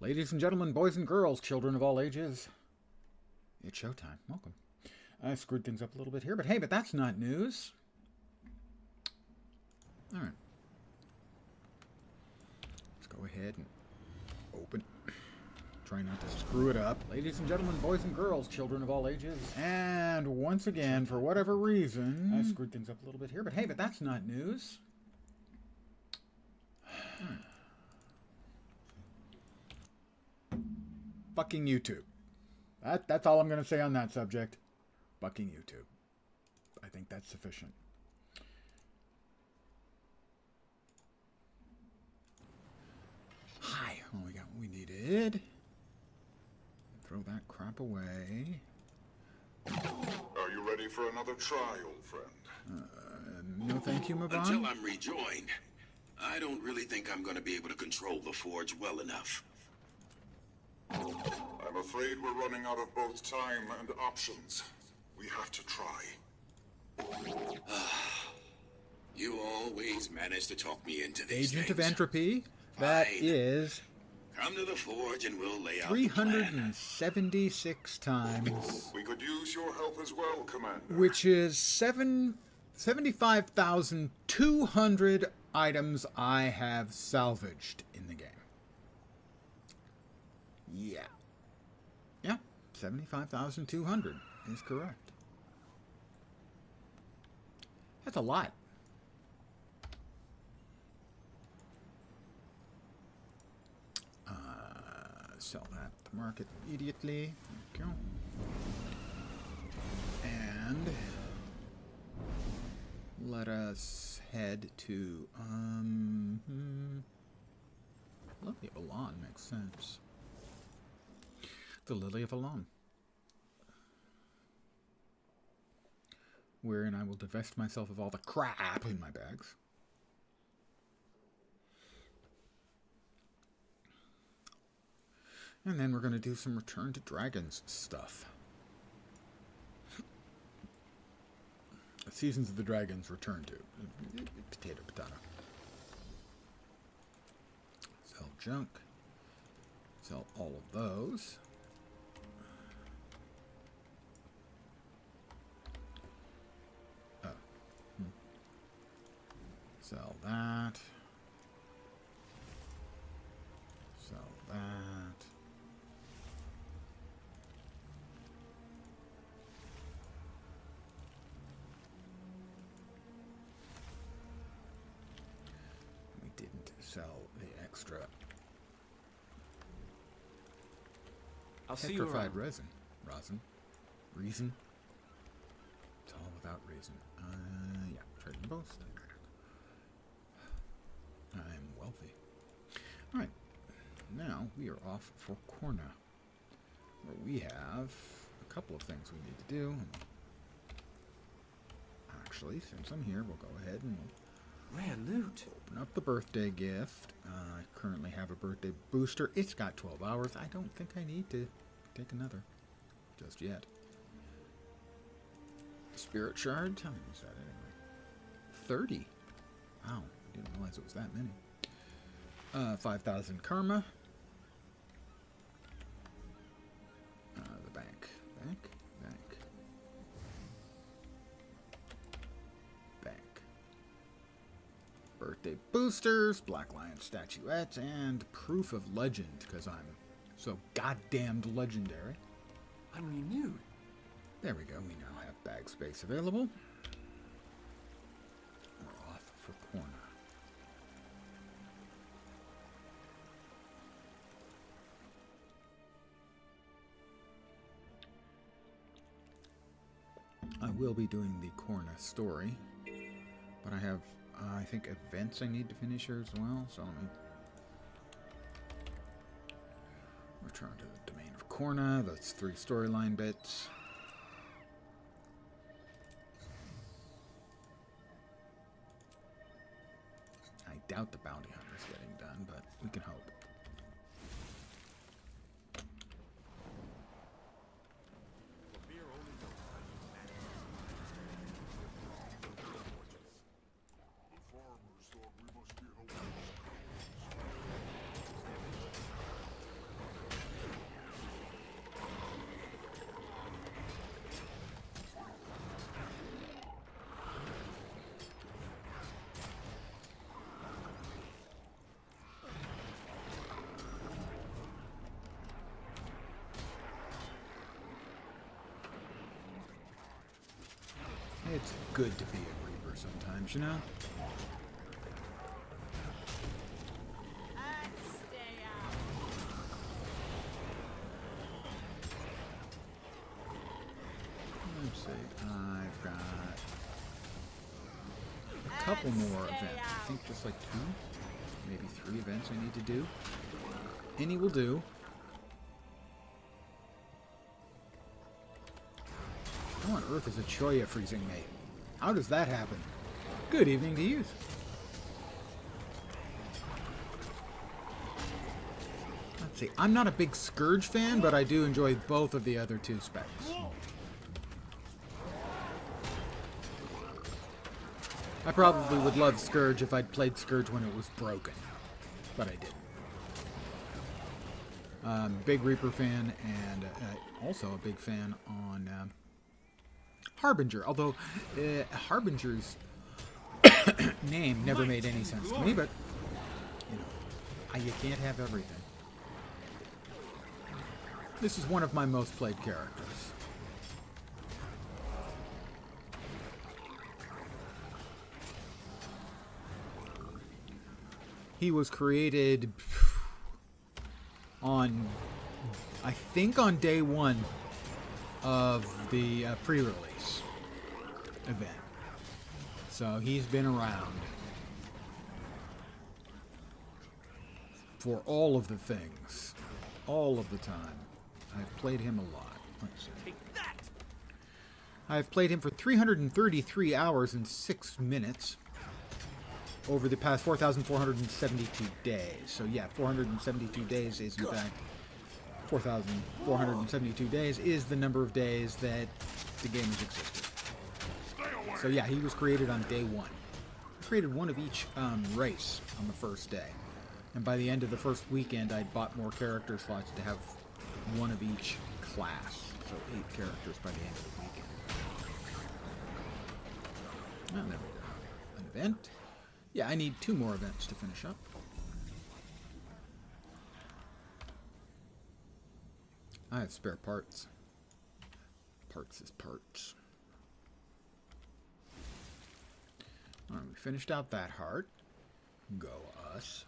Ladies and gentlemen, boys and girls, children of all ages, it's showtime. Welcome. I screwed things up a little bit here, but hey, that's not news. All right. Let's go ahead and open. Try not to screw it up. Ladies and gentlemen, boys and girls, children of all ages. And once again, for whatever reason, I screwed things up a little bit here, but hey, that's not news. All right. Fucking YouTube. That's all I'm going to say on that subject. Fucking YouTube. I think that's sufficient. Hi. Well, we got what we needed. Throw that crap away. Are you ready for another try, old friend? No thank you, Mavon. Until I'm rejoined, I don't really think I'm going to be able to control the forge well enough. I'm afraid we're running out of both time and options. We have to try. You always manage to talk me into these Agent things. of Entropy. That Fine. is Come to the forge and we'll lay out the plan. 376 times, We could use your help as well, Commander. which is 75,200 items I have salvaged in the game. Yeah. Yeah, 75,200 is correct. That's a lot. Sell that at the market immediately. There we go. And let us head to Lily of Alon makes sense. The Lily of Alon, wherein I will divest myself of all the crap in my bags. And then we're going to do some Return to Dragons stuff. Seasons of the Dragons Return to. Potato. Sell junk. Sell all of those. Oh. Sell that. Sell that. Sell the extra I'll see you petrified around. Reason. It's all without reason. Yeah, trading both. I'm wealthy. Alright. Now we are off for Kourna, where we have a couple of things we need to do. Actually, since I'm here, we'll go ahead and Rare loot. open up the birthday gift. I currently have a birthday booster. It's got 12 hours. I don't think I need to take another just yet. Spirit shard? How many is that anyway? 30. Wow. I didn't realize it was that many. 5,000 karma. The bank. Bank. Birthday boosters, Black Lion statuettes, and proof of legend, because I'm so goddamned legendary. I'm renewed. There we go, we now have bag space available. We're off for Kourna. I will be doing the Kourna story, but I have I think events I need to finish here as well, so let me return to the domain of Kourna. That's 3 storyline bits. I doubt the bounty hunter's getting done, but we can hope. It's good to be a Reaper sometimes, you know? Let's see, I've got a couple more events. I think just like 2, maybe 3 events I need to do. Any will do. How on earth is a Choya freezing me? How does that happen? Good evening to you. Let's see. I'm not a big Scourge fan, but I do enjoy both of the other 2 specs. I probably would love Scourge if I'd played Scourge when it was broken, but I didn't. Big Reaper fan, and also a big fan on Harbinger, although Harbinger's name never made any sense to me, but, you know, you can't have everything. This is one of my most played characters. He was created on, I think, on day 1 of the pre-release event. So he's been around for all of the things, all of the time. I've played him a lot. Let's see. I've played him for 333 hours and 6 minutes over the past 4,472 days. So yeah, 472 days is in fact 4,472 days is the number of days that the game has existed. So yeah, he was created on day 1. I created one of each race on the first day. And by the end of the first weekend, I'd bought more character slots to have one of each class. So 8 characters by the end of the weekend. Oh, there we go. An event. Yeah, I need 2 more events to finish up. I have spare parts. Parts is parts. Alright, we finished out that heart. Go us.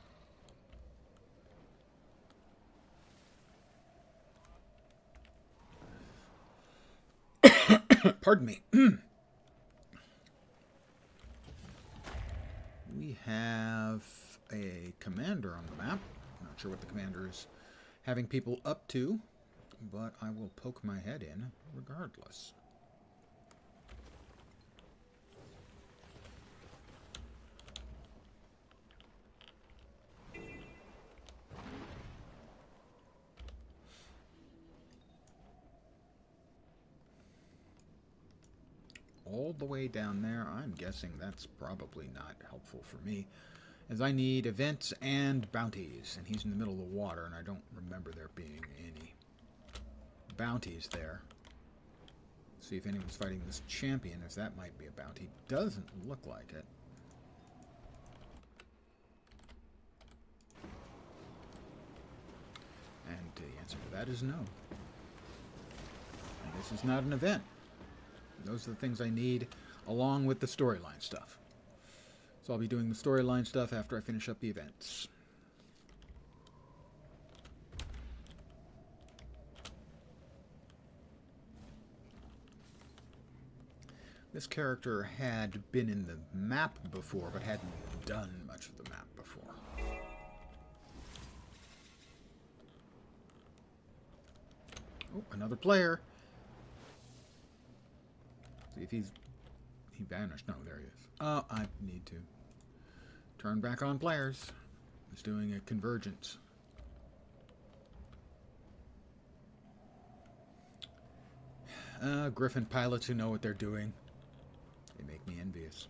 Pardon me. We have a commander on the map. I'm not sure what the commander is having people up to, but I will poke my head in regardless. All the way down there, I'm guessing that's probably not helpful for me, as I need events and bounties, and he's in the middle of the water, and I don't remember there being any bounties there. See if anyone's fighting this champion, as that might be a bounty. Doesn't look like it. And the answer to that is no. And this is not an event. Those are the things I need, along with the storyline stuff. So I'll be doing the storyline stuff after I finish up the events. This character had been in the map before, but hadn't done much of the map before. Oh, another player. See if he vanished. No, there he is. Oh, I need to turn back on players. He's doing a convergence. Griffin pilots who know what they're doing. They make me envious.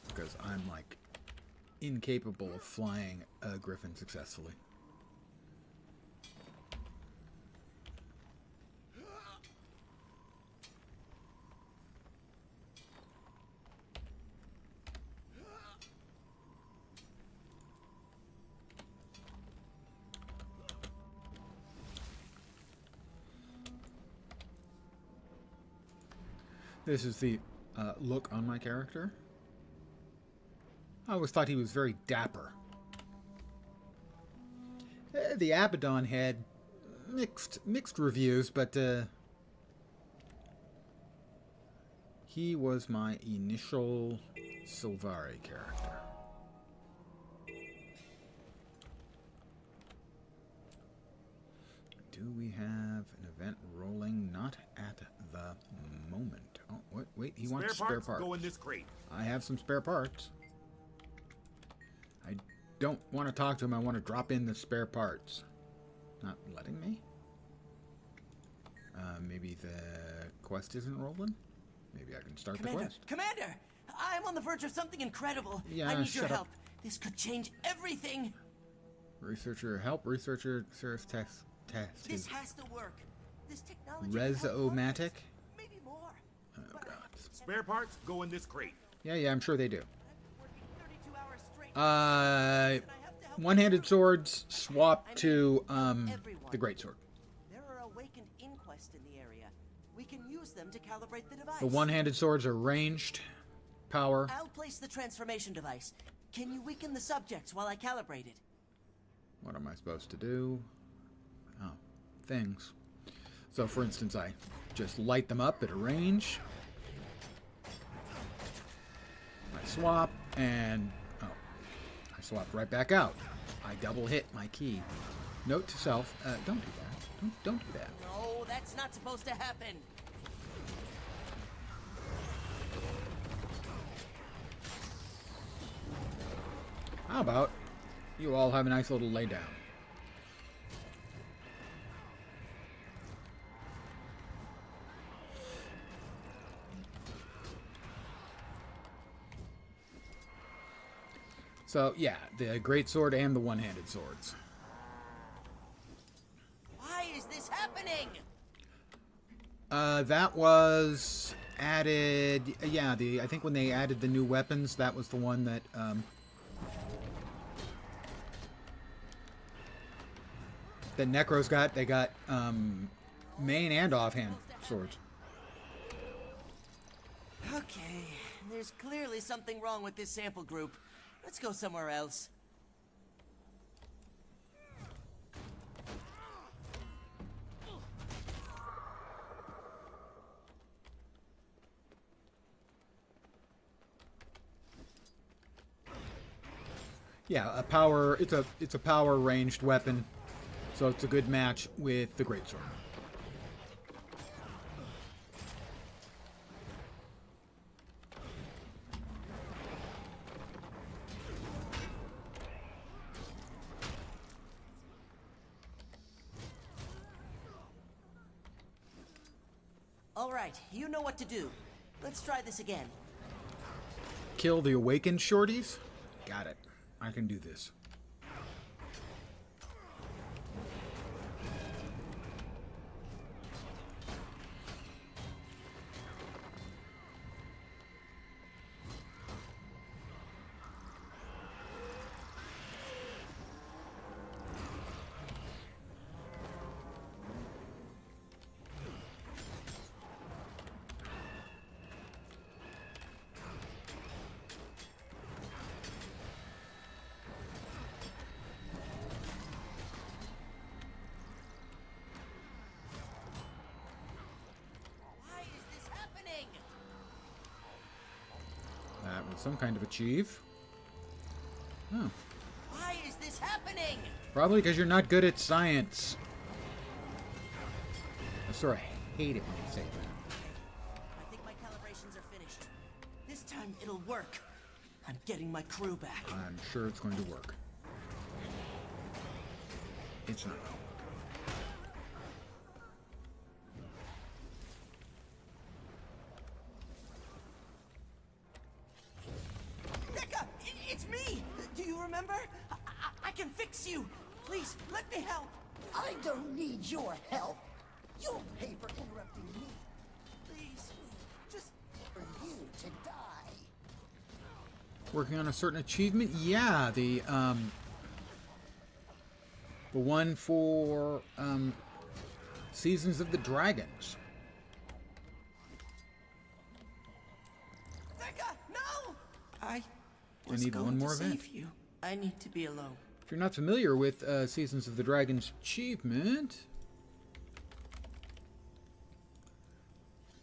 Because I'm like incapable of flying a Griffin successfully. This is the look on my character. I always thought he was very dapper. The Abaddon had mixed reviews, but he was my initial Sylvari character. Do we have an event rolling? Not at the moment. Oh, wait, he wants spare parts. Go in this crate. I have some spare parts. I don't want to talk to him. I want to drop in the spare parts. Not letting me? Maybe the quest isn't rolling? Maybe I can start the quest. Commander! I'm on the verge of something incredible. Yeah, I need your shut help. up. This could change everything. Researcher, help. Researcher, service test. This has to work. This technology Resomatic? maybe more. Oh, God. Spare parts, go in this crate. Yeah, I'm sure they do. Working 32 hours straight. One-handed swords swap to the greatsword. There are awakened inquests in the area. We can use them to calibrate the device. The one-handed swords are ranged power. I'll place the transformation device. Can you weaken the subjects while I calibrate it? What am I supposed to do? Oh, things. So, for instance, I just light them up at a range. I swap, and I swap right back out. I double hit my key. Note to self: don't do that. Don't do that. No, that's not supposed to happen. How about you all have a nice little lay down? So, yeah, the greatsword and the one-handed swords. Why is this happening? That was added... Yeah, I think when they added the new weapons, that was the one that... that Necros got. They got main and offhand swords. Okay, there's clearly something wrong with this sample group. Let's go somewhere else. Yeah, it's a power ranged weapon, so it's a good match with the greatsword. All right, you know what to do. Let's try this again. Kill the awakened shorties? Got it. I can do this. That was some kind of achieve. Oh. Why is this happening? Probably because you're not good at science. I sort of hate it when you say that. I think my calibrations are finished. This time it'll work. I'm getting my crew back. I'm sure it's going to work. It's not going to work. Becca, it's me! Do you remember? I can fix you! Please, let me help! I don't need your help. You'll pay for interrupting me. Please, just... For you to die. Working on a certain achievement? Yeah, the one for Seasons of the Dragons. I I need one more event. save you. I need to be alone. If you're not familiar with Seasons of the Dragon's achievement,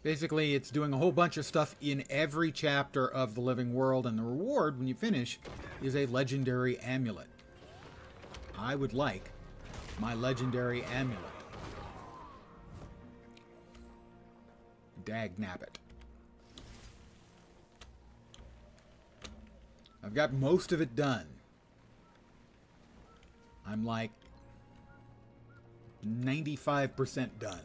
basically it's doing a whole bunch of stuff in every chapter of the Living World, and the reward when you finish is a legendary amulet. I would like my legendary amulet. Dagnabbit. I've got most of it done. I'm like 95% done.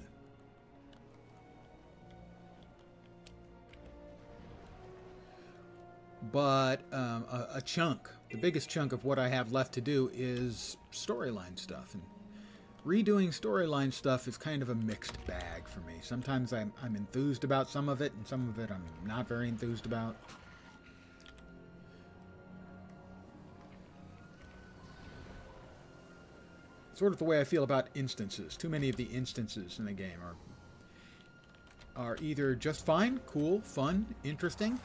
But a chunk, the biggest chunk of what I have left to do is storyline stuff. And redoing storyline stuff is kind of a mixed bag for me. Sometimes I'm enthused about some of it, and some of it I'm not very enthused about. Sort of the way I feel about instances. Too many of the instances in the game are either just fine, cool, fun, interesting,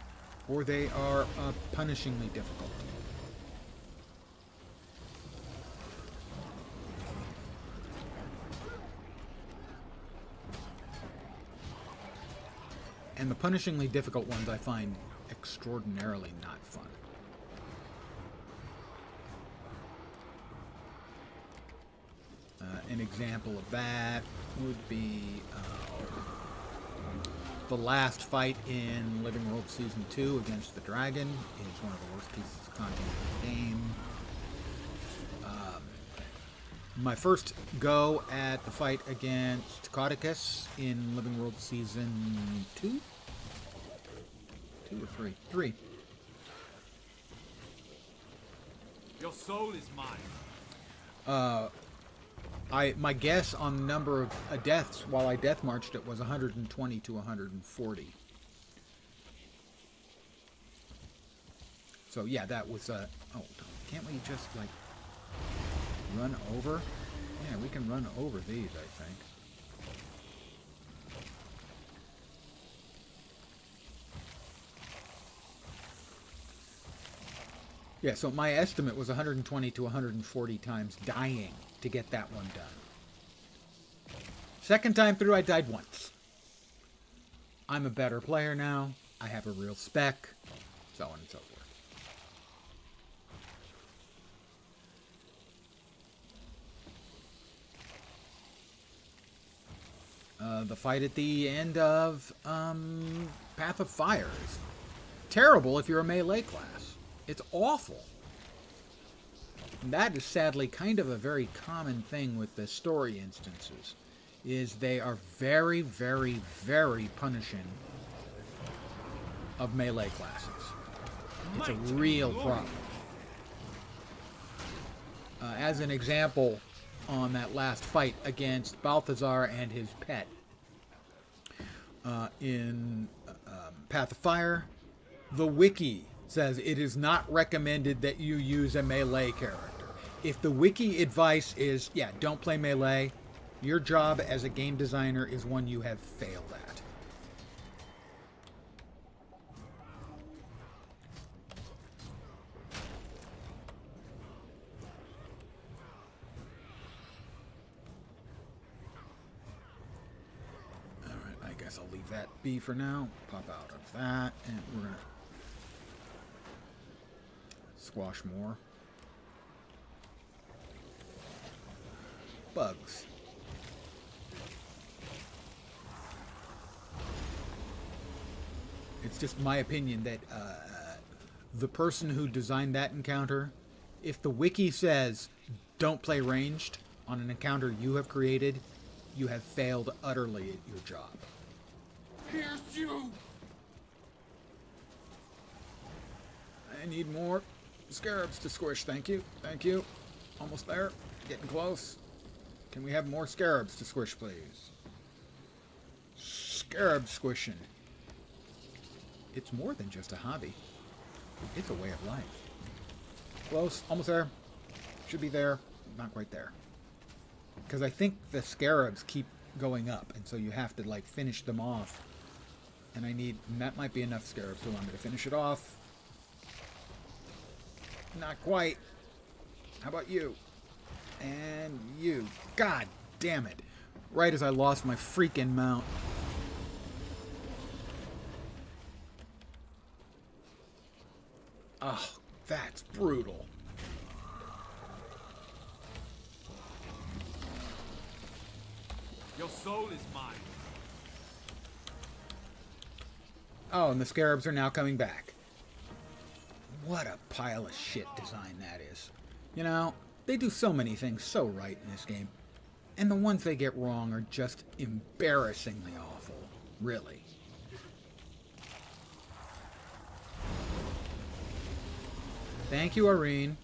or they are punishingly difficult. And the punishingly difficult ones I find extraordinarily not fun. An example of that would be the last fight in Living World Season 2 against the dragon is one of the worst pieces of content in the game. My first go at the fight against Codicus in Living World Season 2? 2 or 3? 3. Your soul is mine. My guess on the number of deaths while I death marched it was 120 to 140. So yeah, that was oh, can't we just like run over? Yeah, we can run over these, I think. Yeah, so my estimate was 120 to 140 times dying to get that one done. Second time through, I died once. I'm a better player now. I have a real spec, so on and so forth. The fight at the end of Path of Fire is terrible if you're a melee class. It's awful. And that is sadly kind of a very common thing with the story instances, is they are very, very, very punishing of melee classes. It's a real problem. As an example, on that last fight against Balthazar and his pet in Path of Fire, the wiki says it is not recommended that you use a melee character. If the wiki advice is, yeah, don't play melee, your job as a game designer is one you have failed at. Alright, I guess I'll leave that be for now. Pop out of that, and we're going to squash more. Bugs. It's just my opinion that the person who designed that encounter, if the wiki says don't play ranged on an encounter you have created, you have failed utterly at your job. Here's you. I need more scarabs to squish. Thank you. Thank you. Almost there. Getting close. Can we have more scarabs to squish, please? Scarab squishing. It's more than just a hobby. It's a way of life. Close. Almost there. Should be there. Not quite there. Because I think the scarabs keep going up, and so you have to, like, finish them off. And that might be enough scarabs to allow me to finish it off. Not quite. How about you? And you. God damn it. Right as I lost my freaking mount. Oh, that's brutal. Your soul is mine. Oh, and the scarabs are now coming back. What a pile of shit design that is. You know, they do so many things so right in this game. And the ones they get wrong are just embarrassingly awful. Really. Thank you, Irene.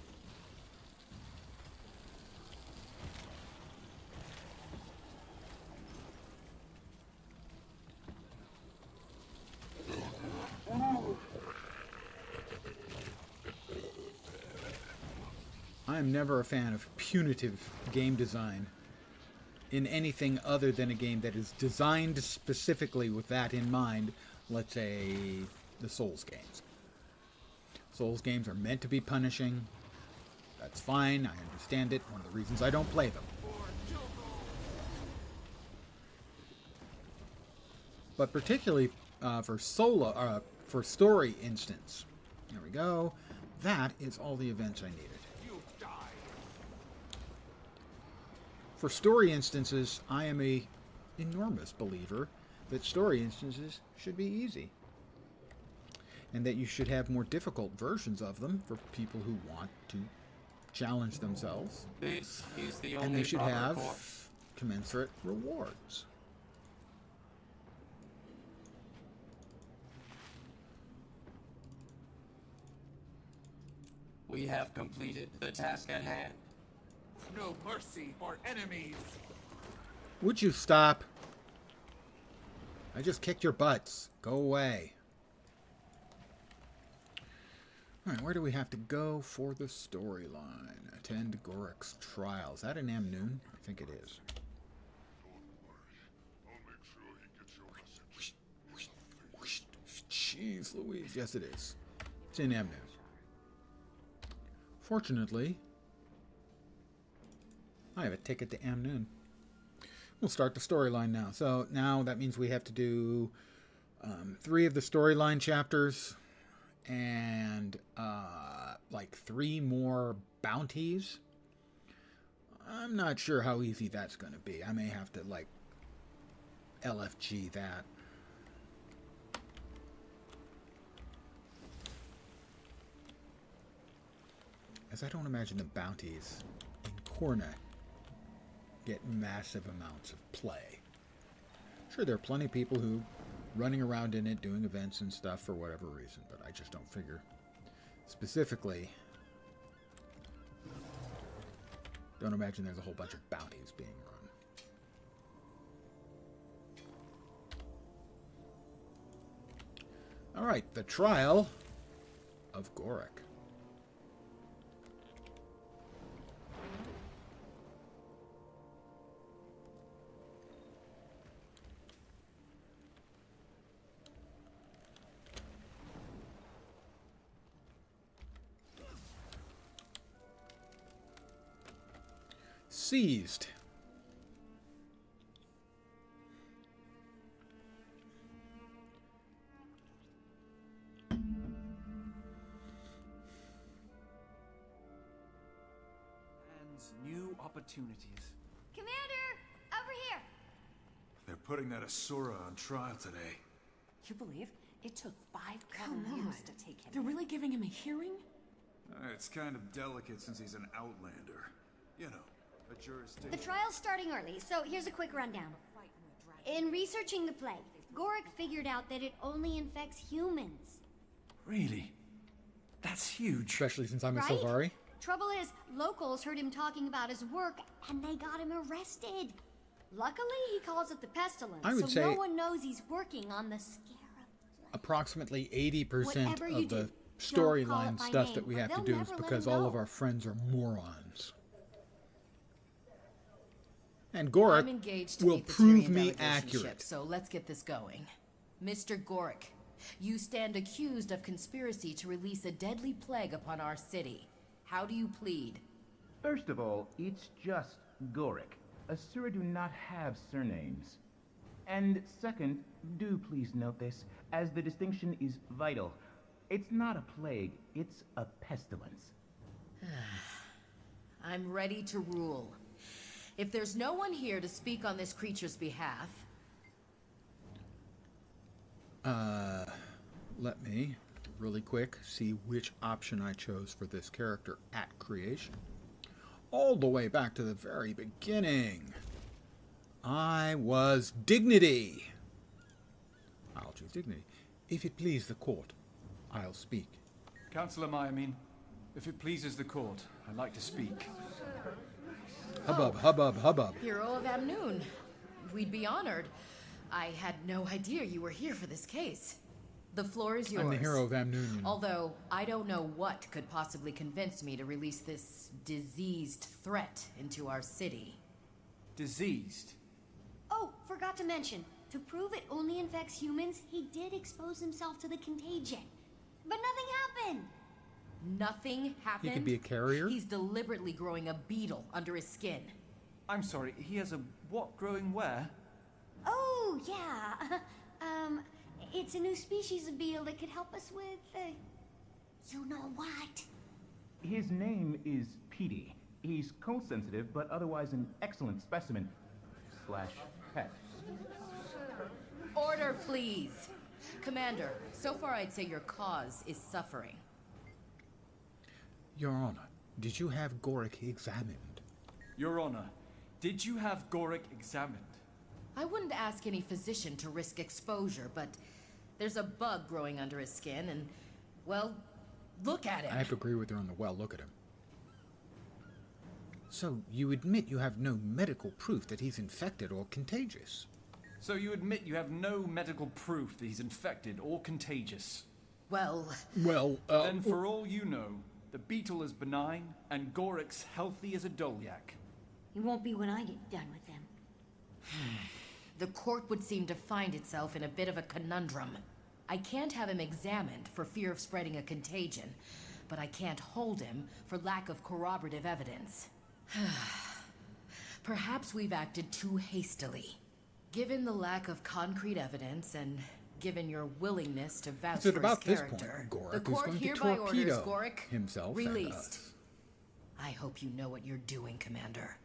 I'm never a fan of punitive game design in anything other than a game that is designed specifically with that in mind. Let's say the Souls games. Souls games are meant to be punishing. That's fine. I understand it. One of the reasons I don't play them. But particularly for story instance. There we go. That is all the events I needed. For story instances, I am a enormous believer that story instances should be easy. And that you should have more difficult versions of them for people who want to challenge themselves. This is the only and they should proper have course. commensurate rewards. We have completed the task at hand. No mercy for enemies. Would you stop? I just kicked your butts. Go away. Alright, where do we have to go for the storyline? Attend Gorik's trial. Is that in Amnoon? I think it is. Jeez Louise. Yes, it is. It's in Amnoon. Fortunately, I have a ticket to Amnoon. We'll start the storyline now. So now that means we have to do 3 of the storyline chapters and like 3 more bounties. I'm not sure how easy that's going to be. I may have to like LFG that. As I don't imagine the bounties in Kourna get massive amounts of play. Sure, there are plenty of people who running around in it doing events and stuff for whatever reason, but I just don't figure specifically. Don't imagine there's a whole bunch of bounties being run. Alright, the trial of Gorik. Seized. And new opportunities. Commander, over here. They're putting that Asura on trial today. You believe it took 5 Come years on. to take him? They're really giving him a hearing? It's kind of delicate since he's an outlander. You know, a jurisdiction. The trial's starting early, so here's a quick rundown. In researching the plague, Gorik figured out that it only infects humans. Really? That's huge. Especially since I'm a Right? Sylvari. Trouble is, locals heard him talking about his work, and they got him arrested. Luckily, he calls it the pestilence, I would so say no one knows he's working on the scarab. Approximately 80% Whatever you of the do, don't call storyline it by stuff name, that we or have to they'll do is never let because him all know. of our friends are morons. And I'm Gorik engaged to will meet the prove Tyrian me delegation accurate. ship, so let's get this going. Mr. Gorik, you stand accused of conspiracy to release a deadly plague upon our city. How do you plead? First of all, it's just Gorik. Asura do not have surnames. And second, do please note this, as the distinction is vital. It's not a plague, it's a pestilence. I'm ready to rule. If there's no one here to speak on this creature's behalf... Let me, really quick, see which option I chose for this character at creation. All the way back to the very beginning. I was Dignity. I'll choose Dignity. If it please the court, I'll speak. Councillor Myamine, if it pleases the court, I'd like to speak. Hubbub, hubbub, hubbub. Hero of Amnoon. We'd be honored. I had no idea you were here for this case. The floor is yours. I'm the hero of Amnoon. Although, I don't know what could possibly convince me to release this diseased threat into our city. Diseased? Oh, forgot to mention. To prove it only infects humans, he did expose himself to the contagion. But nothing happened. Nothing happened? He could be a carrier? He's deliberately growing a beetle under his skin. I'm sorry, he has a what growing where? Oh, yeah. It's a new species of beetle that could help us with, you know what? His name is Petey. He's cold sensitive, but otherwise an excellent specimen. / pet. Order, please. Commander, so far I'd say your cause is suffering. Your Honor, did you have Gorik examined? Your Honor, did you have Gorik examined? I wouldn't ask any physician to risk exposure, but there's a bug growing under his skin and, well, look at him. I have to agree with her on the well. Look at him. So, you admit you have no medical proof that he's infected or contagious? So you admit you have no medical proof that he's infected or contagious? Well... Then for all you know, the beetle is benign and Gorik's healthy as a dolyak. He won't be when I get done with them. The court would seem to find itself in a bit of a conundrum. I can't have him examined for fear of spreading a contagion, but I can't hold him for lack of corroborative evidence. Perhaps we've acted too hastily. Given the lack of concrete evidence and given your willingness to vouch for his character, the court hereby orders Gorik himself released. I hope you know what you're doing, Commander.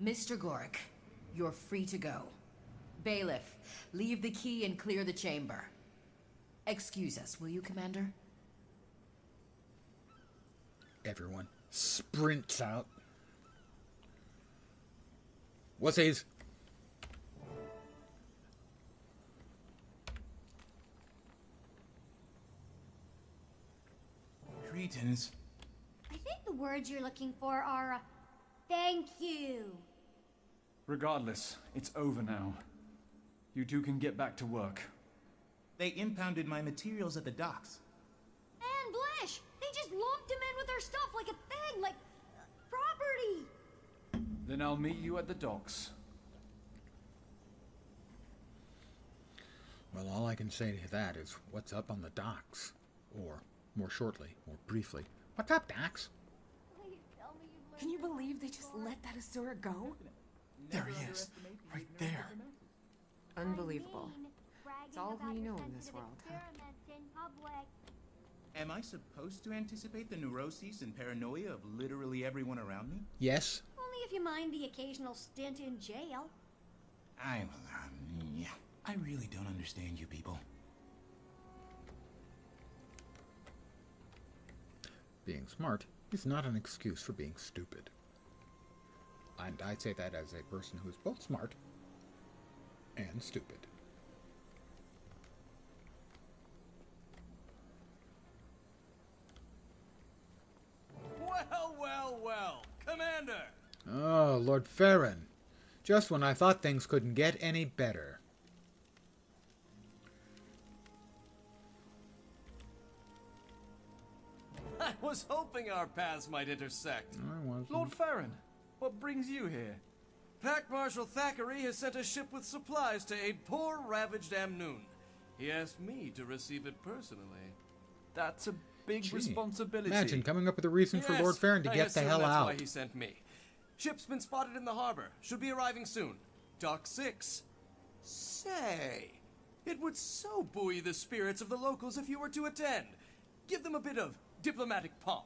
Mr. Gorik, you're free to go. Bailiff, leave the key and clear the chamber. Excuse us, will you, Commander? Everyone sprints out. What's his? Greetings. I think the words you're looking for are, thank you. Regardless, it's over now. You two can get back to work. They impounded my materials at the docks. And Blesh, they just lumped him in with our stuff like a thing, like property. Then I'll meet you at the docks. Well, all I can say to that is, what's up on the docks? Or, more shortly, more briefly, what's up, Dax? Can you believe they just let that Asura go? There he is, right there. Unbelievable. It's all we know in this world, huh? Am I supposed to anticipate the neuroses and paranoia of literally everyone around me? Yes. Only if you mind the occasional stint in jail. Yeah, I really don't understand you people. Being smart is not an excuse for being stupid. And I say that as a person who's both smart and stupid. Well, Commander! Oh, Lord Farron. Just when I thought things couldn't get any better. I was hoping our paths might intersect. I wasn't. Lord Farron, what brings you here? Pack Marshal Thackeray has sent a ship with supplies to aid poor, ravaged Amnoon. He asked me to receive it personally. That's a big Gee, responsibility. Imagine coming up with a reason for Yes, Lord Farron to I get the assume hell that's out. why he sent me. Ship's been spotted in the harbor. Should be arriving soon. Dock 6. Say, it would so buoy the spirits of the locals if you were to attend. Give them a bit of diplomatic pomp.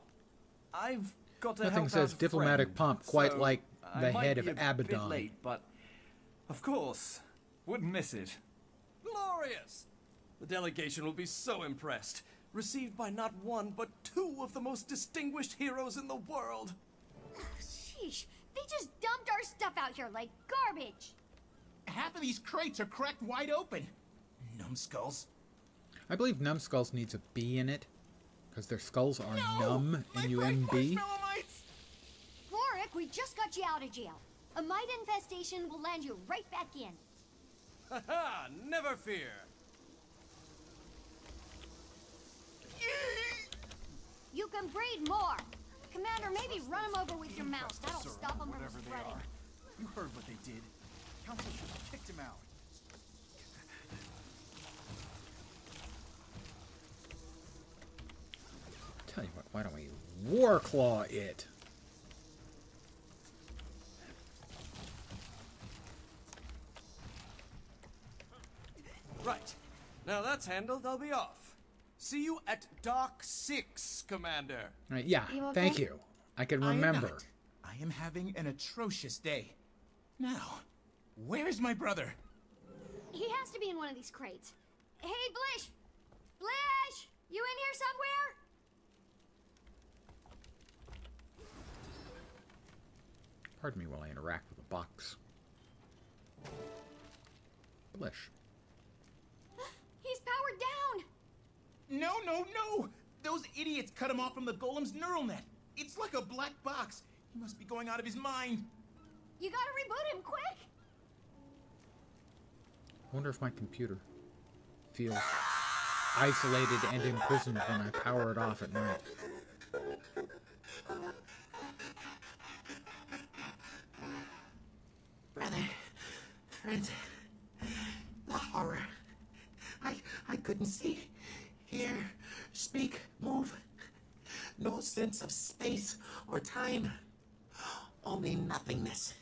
I've got to Nothing help says out a diplomatic friend, pomp quite so like I the might head of be a bit Abaddon. late, but of course, wouldn't miss it. Glorious! The delegation will be so impressed. Received by not one, but 2 of the most distinguished heroes in the world. Sheesh, they just dumped our stuff out here like garbage. Half of these crates are cracked wide open. Numbskulls. I believe numbskulls needs a B in it, because their skulls are numb, N-U-M-B. Gorik, we just got you out of jail. A mite infestation will land you right back in. Haha, never fear. You can breed more. Commander, maybe run them over with your mouse. That'll stop them from Whatever they spreading. are. You heard what they did. Council should have kicked him out. Tell you what, why don't we Warclaw it? Right. Now that's handled, I'll be off. See you at Dock 6, Commander. Right, yeah, You okay? thank you. I can I am remember. not. I am having an atrocious day. Now, where's my brother? He has to be in one of these crates. Hey, Blish! Blish! You in here somewhere? Pardon me while I interact with the box. Blish. He's powered down! No, no, no! Those idiots cut him off from the golem's neural net. It's like a black box. He must be going out of his mind. You gotta reboot him, quick! I wonder if my computer feels isolated and imprisoned when I power it off at night. Brother, friend, the horror. I couldn't see, hear, speak, move. No sense of space or time. Only nothingness.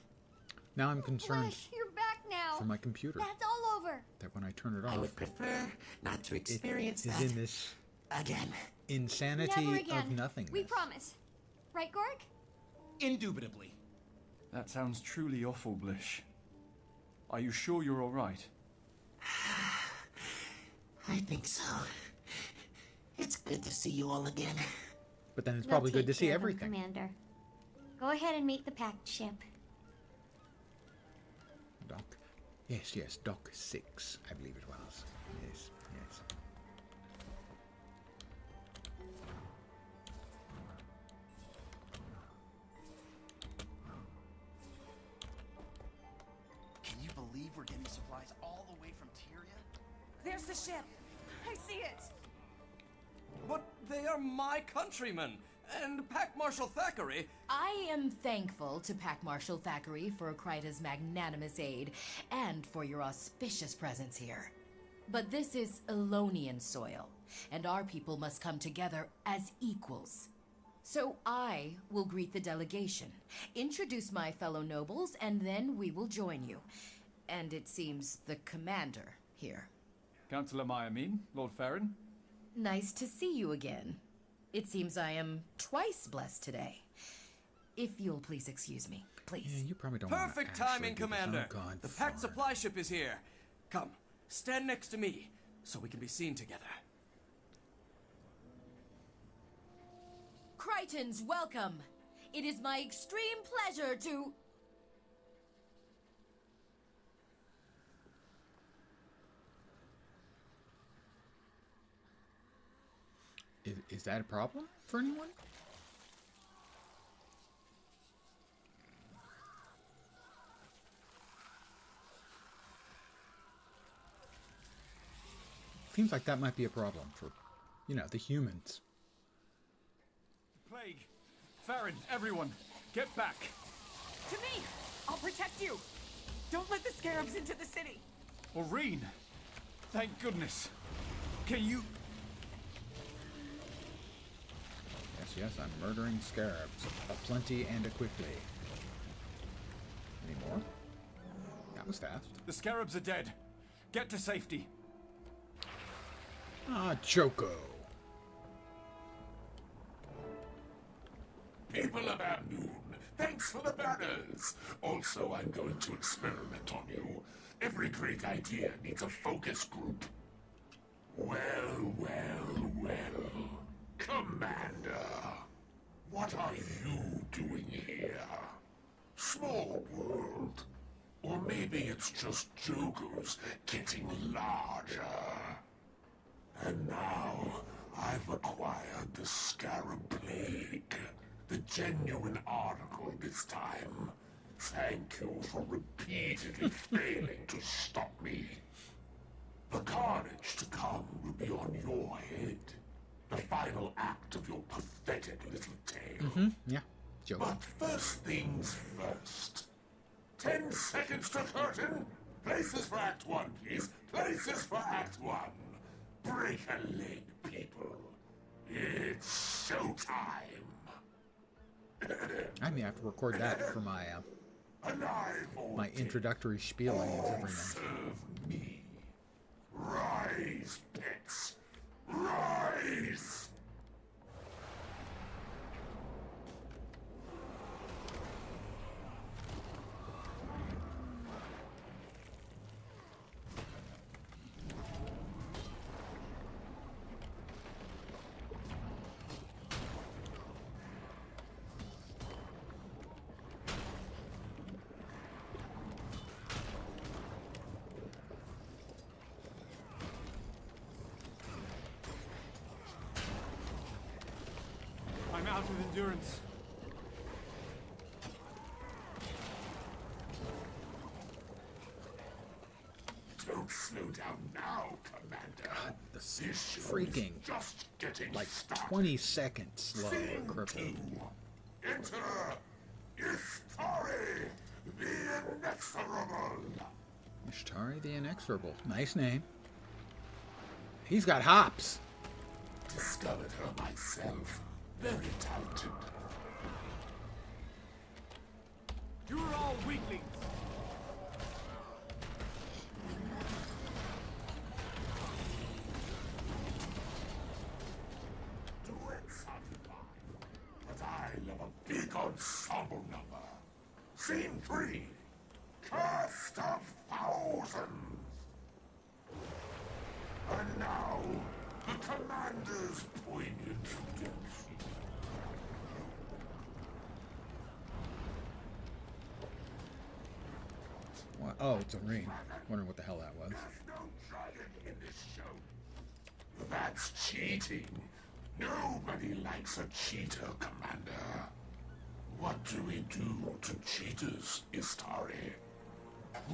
Now I'm concerned Blish, you're back now. for my computer, That's all over. that when I turn it I off, would prefer not to it experience is that in this again. insanity Never again. of nothingness. We promise. Right, Gorik? Indubitably. That sounds truly awful, Blish. Are you sure you're all right? I think so. It's good to see you all again. But then it's We'll probably good take to see care of him, everything. Commander. Go ahead and meet the packed ship. Dock. Yes, Dock 6, I believe it was. Yes. Can you believe we're getting supplies all the way from Tyria? There's the ship. I see it. But they are my countrymen, and Pack Marshal Thackeray. I am thankful to Pack Marshal Thackeray for Kryta's magnanimous aid and for your auspicious presence here. But this is Elonian soil, and our people must come together as equals. So I will greet the delegation, introduce my fellow nobles, and then we will join you. And it seems the commander here. Councillor Myamin, Lord Farron? Nice to see you again. It seems I am twice blessed today. If you'll please excuse me, please. Yeah, you probably don't Perfect wanna timing, actually do this. Commander. Oh, God, The packed Farron. supply ship is here. Come, stand next to me, so we can be seen together. Krytans, welcome! It is my extreme pleasure to... Is that a problem for anyone? Seems like that might be a problem for, the humans. Plague! Farron, everyone, get back! To me! I'll protect you! Don't let the scarabs into the city! Maureen! Thank goodness! Can you... Yes, I'm murdering scarabs. Aplenty and a quickly. Any more? That was fast. The scarabs are dead. Get to safety. Ah, Choco. People of Amnoon, thanks for the banners. Also, I'm going to experiment on you. Every great idea needs a focus group. Well, well, well. Commander, what are you doing here? Small world. Or maybe it's just Jokers getting larger. And now, I've acquired the Scarab Plague. The genuine article this time. Thank you for repeatedly failing to stop me. The carnage to come will be on your head. The final act of your pathetic little tale. Yeah, joke. But first things first. 10 seconds to curtain. Places for Act 1, please. Places for Act 1. Break a leg, people. It's showtime. I may have to record that for my my introductory spieling every night. Serve me. Rise, pets. Rise! I'm out of endurance. Don't slow down now, Commander. This This freaking just getting like started. 20 seconds slow or crippled. Enter Istari, the Inexorable. Ishtari the Inexorable. Nice name. He's got hops. Discovered her myself. Very talented. You are all weaklings. Do it sometime. But I love a big ensemble number. Scene 3. Cursed of Thousands. And now, the Commander's poignant depth. What? Oh, it's a ring. Wondering what the hell that was. There's no dragon in this show. That's cheating. Nobody likes a cheater, Commander. What do we do to cheaters, Istari?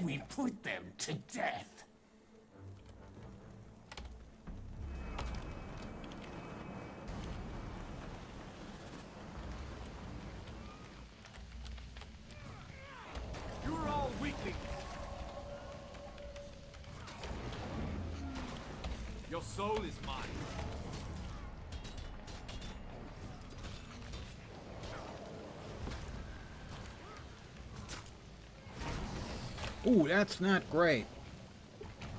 We put them to death. You are all weaklings. Your soul is mine. Ooh, that's not great.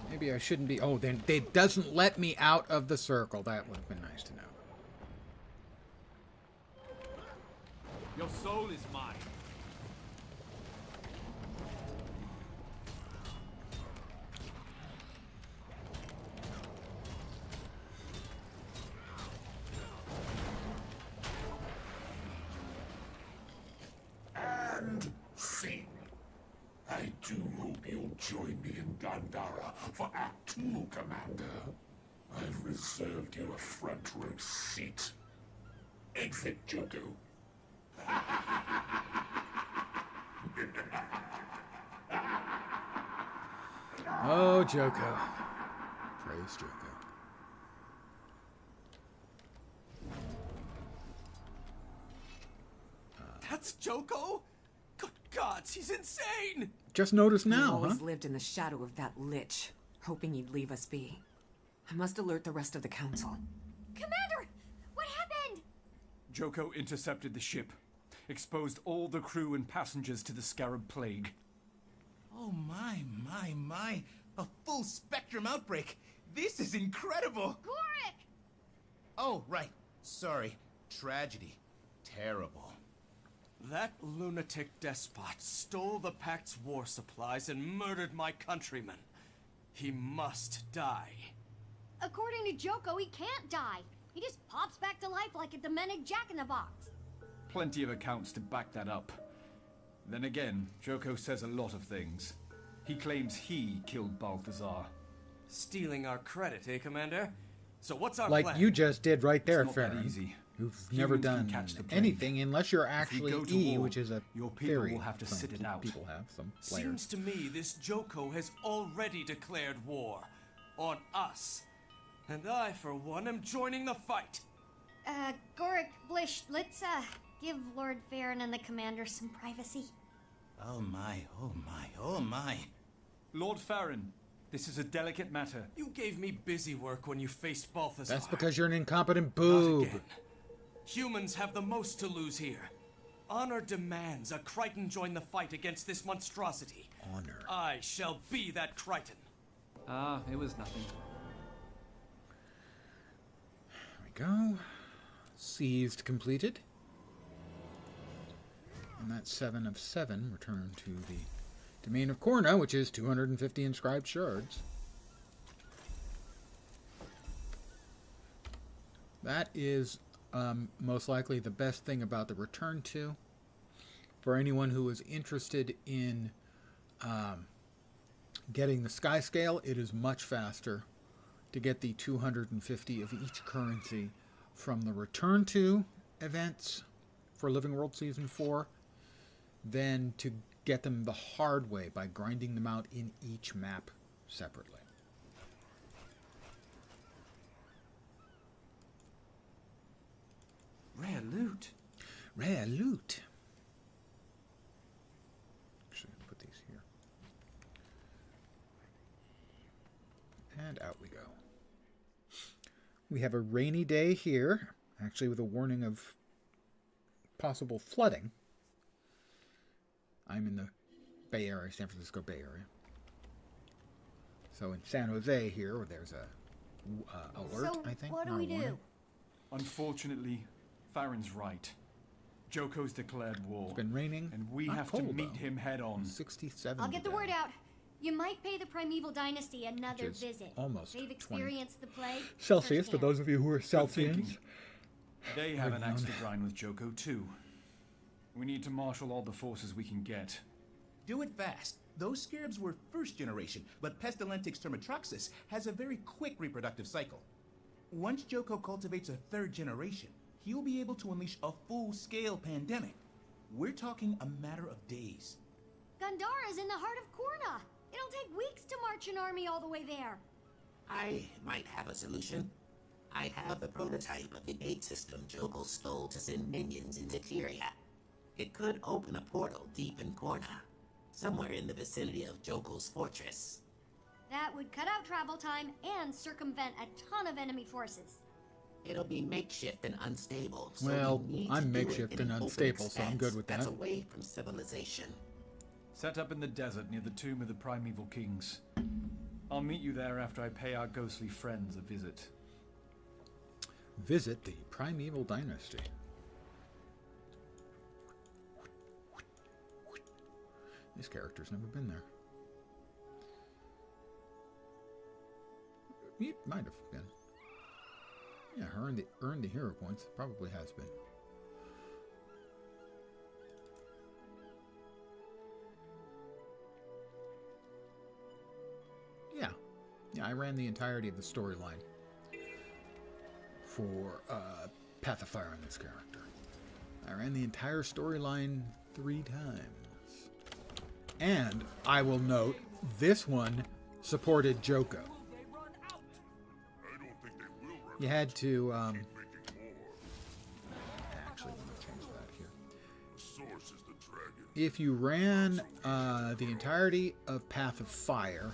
Maybe I shouldn't be. Oh, then it doesn't let me out of the circle. That would have been nice to know. Your soul is mine. And scene. I do hope you'll join me in Gandhara for Act 2, Commander. I've reserved you a front row seat. Exit, Joko. Oh, Joko. Praise Joko. That's Joko? Good gods, he's insane! Just noticed He now, always huh? lived in the shadow of that lich, hoping he'd leave us be. I must alert the rest of the council. Commander! What happened? Joko intercepted the ship, exposed all the crew and passengers to the Scarab Plague. Oh my. A full spectrum outbreak. This is incredible. Gorik! Oh, right. Sorry. Tragedy. Terrible. That lunatic despot stole the Pact's war supplies and murdered my countrymen. He must die. According to Joko, he can't die. He just pops back to life like a demented jack-in-the-box. Plenty of accounts to back that up. Then again, Joko says a lot of things. He claims he killed Balthazar. Stealing our credit, eh, Commander? So what's our Like plan? you just did right there, It's not that Farron. easy. Who've never Humans can done catch the plague. anything unless you're If we actually go to E, war, which is a your people theory. will have to some sit it out. People have some players. Seems to me this Joko has already declared war on us. And I, for one, am joining the fight. Gorik, Blish, let's, give Lord Farron and the Commander some privacy. Oh my. Lord Farron, this is a delicate matter. You gave me busy work when you faced Balthazar. That's because you're an incompetent Not boob. again. Humans have the most to lose here. Honor demands a Crichton join the fight against this monstrosity. Honor. I shall be that Crichton. It was nothing. There we go. Seized completed. And that 7 of 7 returned to the domain of Kourna, which is 250 inscribed shards. That is most likely the best thing about the return to. For anyone who is interested in getting the sky scale, it is much faster to get the 250 of each currency from the return to events for Living World Season 4 than to get them the hard way by grinding them out in each map separately. Rare loot. Rare loot. Actually, put these here. And out we go. We have a rainy day here, actually with a warning of possible flooding. I'm in the Bay Area, San Francisco Bay Area. So in San Jose here, where there's a alert, So I think. what do not a we do? warning. Unfortunately, Farron's right. Joko's declared war. It's been raining. And we Not have to cold, meet though. him head on. 67 I'll get the today. word out. You might pay the Primeval Dynasty another Which is visit. almost They've 20 experienced the plague. Celsius, for firsthand. those of you who are Good thinking. Celsians. They have an Bring axe on. to grind with Joko too. We need to marshal all the forces we can get. Do it fast. Those scarabs were first generation, but Pestilentix termitroxis has a very quick reproductive cycle. Once Joko cultivates a third generation, he'll be able to unleash a full-scale pandemic. We're talking a matter of days. Gandhara's in the heart of Kourna. It'll take weeks to march an army all the way there. I might have a solution. I have the prototype of the gate system Joko stole to send minions into Tyria. It could open a portal deep in Kourna, somewhere in the vicinity of Joko's fortress. That would cut out travel time and circumvent a ton of enemy forces. It'll be makeshift and unstable. So Well, we need I'm to do it makeshift in and an open unstable, so I'm expanse good with that's that. away from civilization. Set up in the desert near the tomb of the primeval kings. I'll meet you there after I pay our ghostly friends a visit. Visit the Primeval Dynasty. This character's never been there. He might have been. Yeah, earned the hero points. Probably has been. Yeah, I ran the entirety of the storyline for Path of Fire on this character. I ran the entire storyline 3 times. And I will note, this one supported Joko. You had to, actually, let me change that here. If you ran the entirety of Path of Fire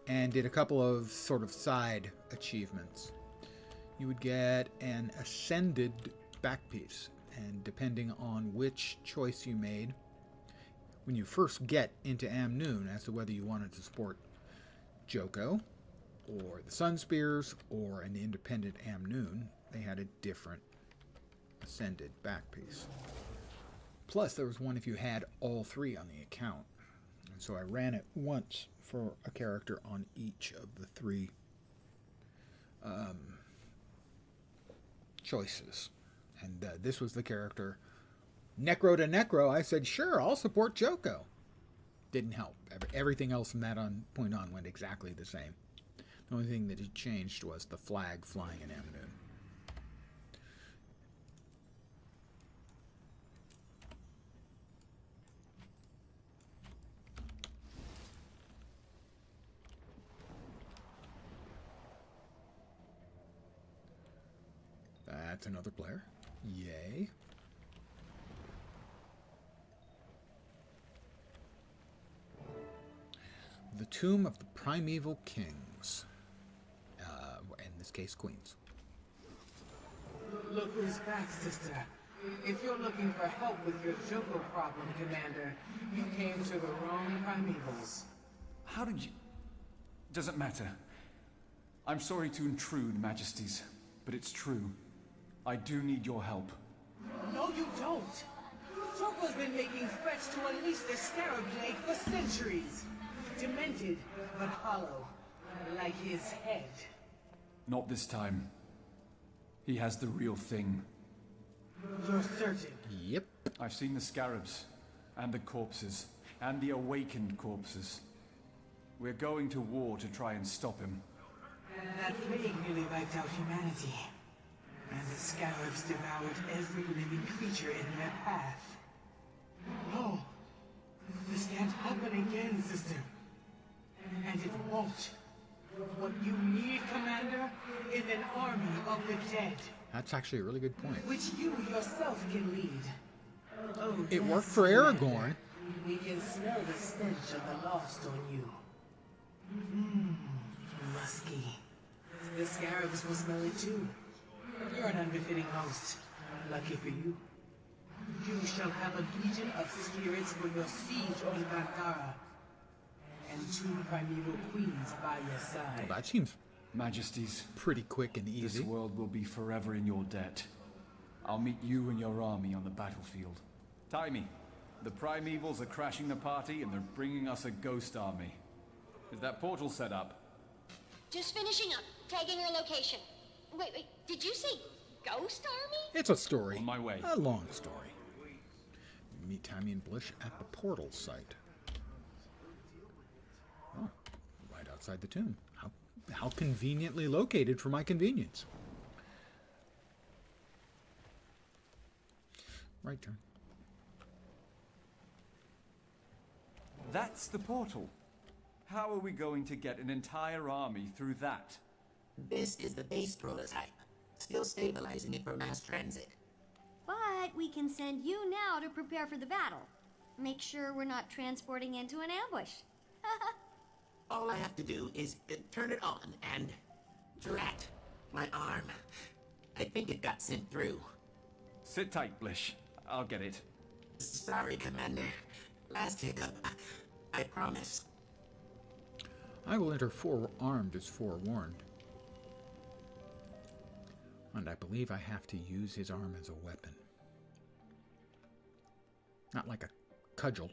and did a couple of sort of side achievements, you would get an ascended back piece. And depending on which choice you made, when you first get into Amnoon, as to whether you wanted to support Joko, or the Sun Spears, or an independent Amnoon, they had a different ascended back piece. Plus, there was one if you had all three on the account. And so I ran it once for a character on each of the three choices. And this was the character. Necro to Necro, I said, sure, I'll support Joko. Didn't help. Everything else from that point on went exactly the same. The only thing that had changed was the flag flying in Amnoon. That's another player. Yay. The Tomb of the Primeval Kings. In this case, queens. Look who's back, sister. If you're looking for help with your Joko problem, Commander, you came to the wrong Primevals. How did you... Doesn't matter. I'm sorry to intrude, Majesties, but it's true. I do need your help. No, you don't. Joko's been making threats to unleash the Scarab Blade for centuries. Demented, but hollow, like his head. Not this time. He has the real thing. You're certain? Yep. I've seen the scarabs, and the corpses, and the awakened corpses. We're going to war to try and stop him. That plague nearly wiped out humanity. And the scarabs devoured every living creature in their path. No, this can't happen again, sister. And it won't. What you need, Commander, is an army of the dead. That's actually a really good point. Which you yourself can lead. Oh, it yes, worked for Aragorn. We can smell the stench of the lost on you. Musky. The scarabs will smell it too. You're an unbefitting host. Lucky for you. You shall have a legion of spirits for your siege on Gandhara. And 2 primeval queens by your side. Well, that seems, Majesties, pretty quick and easy. This world will be forever in your debt. I'll meet you and your army on the battlefield. Timey, the primevals are crashing the party and they're bringing us a ghost army. Is that portal set up? Just finishing up, tagging our location. Wait, did you say ghost army? It's a story. On my way. A long story. Meet Timey and Blish at the portal site. Oh, right outside the tomb. How conveniently located for my convenience. Right turn. That's the portal. How are we going to get an entire army through that? This is the base prototype. Still stabilizing it for mass transit. But we can send you now to prepare for the battle. Make sure we're not transporting into an ambush. All I have to do is turn it on and... Drat. My arm. I think it got sent through. Sit tight, Blish. I'll get it. Sorry, Commander. Last hiccup. I promise. I will enter forearmed as forewarned. And I believe I have to use his arm as a weapon. Not like a cudgel.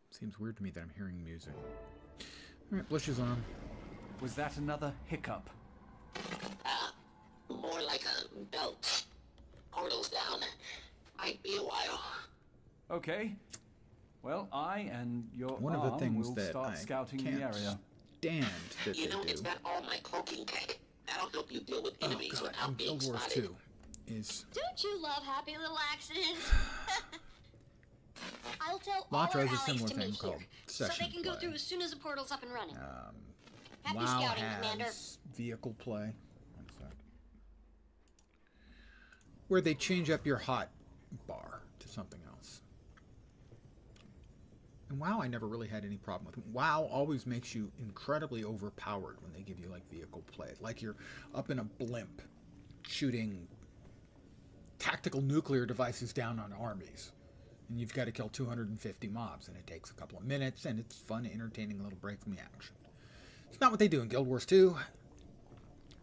Seems weird to me that I'm hearing music. Alright, Blish's arm. Was that another hiccup? More like a belt. Portal's down. Might be a while. Okay. Well, I and your One of the things will that start I scouting can't the area. Stand that You know, they it's do. got all my cloaking tech. That'll help you deal with Oh enemies god, without in being Guild Wars spotted. 2 is Don't you love happy little accidents? I'll tell Latra all our has a allies similar to thing meet called here, so session they can go play. through as soon as the portal's up and running. Happy WoW scouting, has Commander. vehicle play. One sec. where they change up your hot bar to something else. And WoW, I never really had any problem with. WoW always makes you incredibly overpowered when they give you like vehicle play. Like you're up in a blimp shooting tactical nuclear devices down on armies. And you've got to kill 250 mobs, and it takes a couple of minutes, and it's fun, entertaining little break from the action. It's not what they do in Guild Wars 2.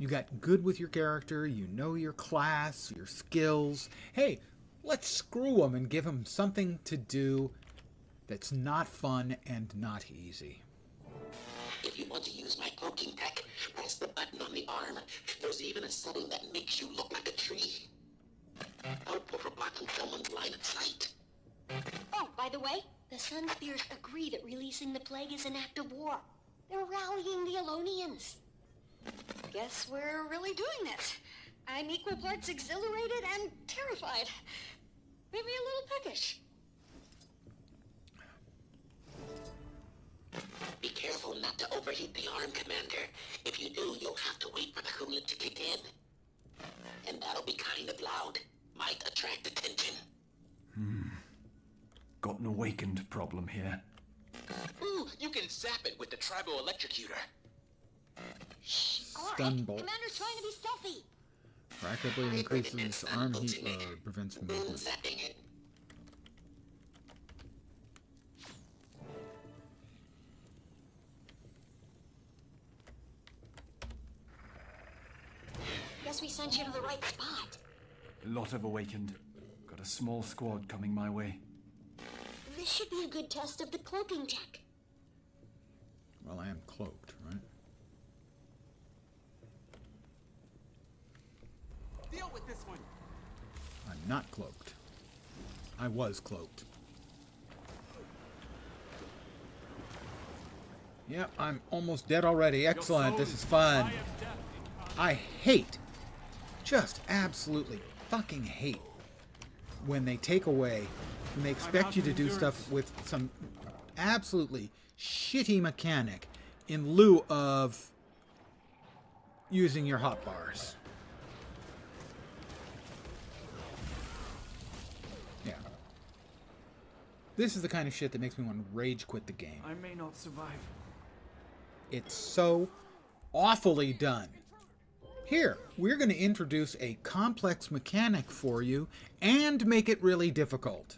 You got good with your character, you know your class, your skills. Hey, let's screw them and give them something to do that's not fun and not easy. If you want to use my cloaking tech, press the button on the arm. There's even a setting that makes you look like a tree. Helpful for blocking someone's line of sight. Oh, by the way, the Sun Spears agree that releasing the plague is an act of war. They're rallying the Alonians. Guess we're really doing this. I'm equal parts exhilarated and terrified. Maybe a little peckish. Be careful not to overheat the arm, Commander. If you do, you'll have to wait for the coolant to kick in. And that'll be kind of loud. Might attract attention. Got an awakened problem here. Ooh, you can zap it with the tribal electrocutor. Stun bolts. Commander's trying to be stealthy. Rapidly increases arm heat load, prevents movement. Guess we sent you to the right spot. A lot of awakened. Got a small squad coming my way. This should be a good test of the cloaking tech. Well, I am cloaked, right? Deal with this one. I'm not cloaked. I was cloaked. Yep, I'm almost dead already. Excellent, this is fun. I hate, just absolutely fucking hate when they take away, when they expect you to do stuff with some absolutely shitty mechanic in lieu of using your hotbars. Yeah. This is the kind of shit that makes me want to rage quit the game. I may not survive. It's so awfully done. Here, we're going to introduce a complex mechanic for you and make it really difficult.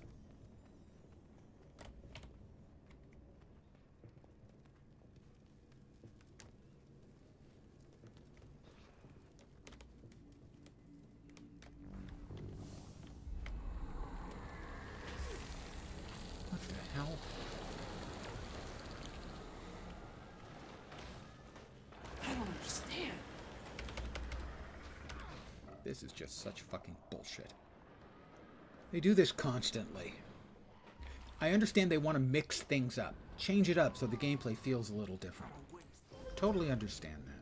What the hell? I don't understand. This is just such fucking bullshit. They do this constantly. I understand they want to mix things up. Change it up so the gameplay feels a little different. Totally understand that.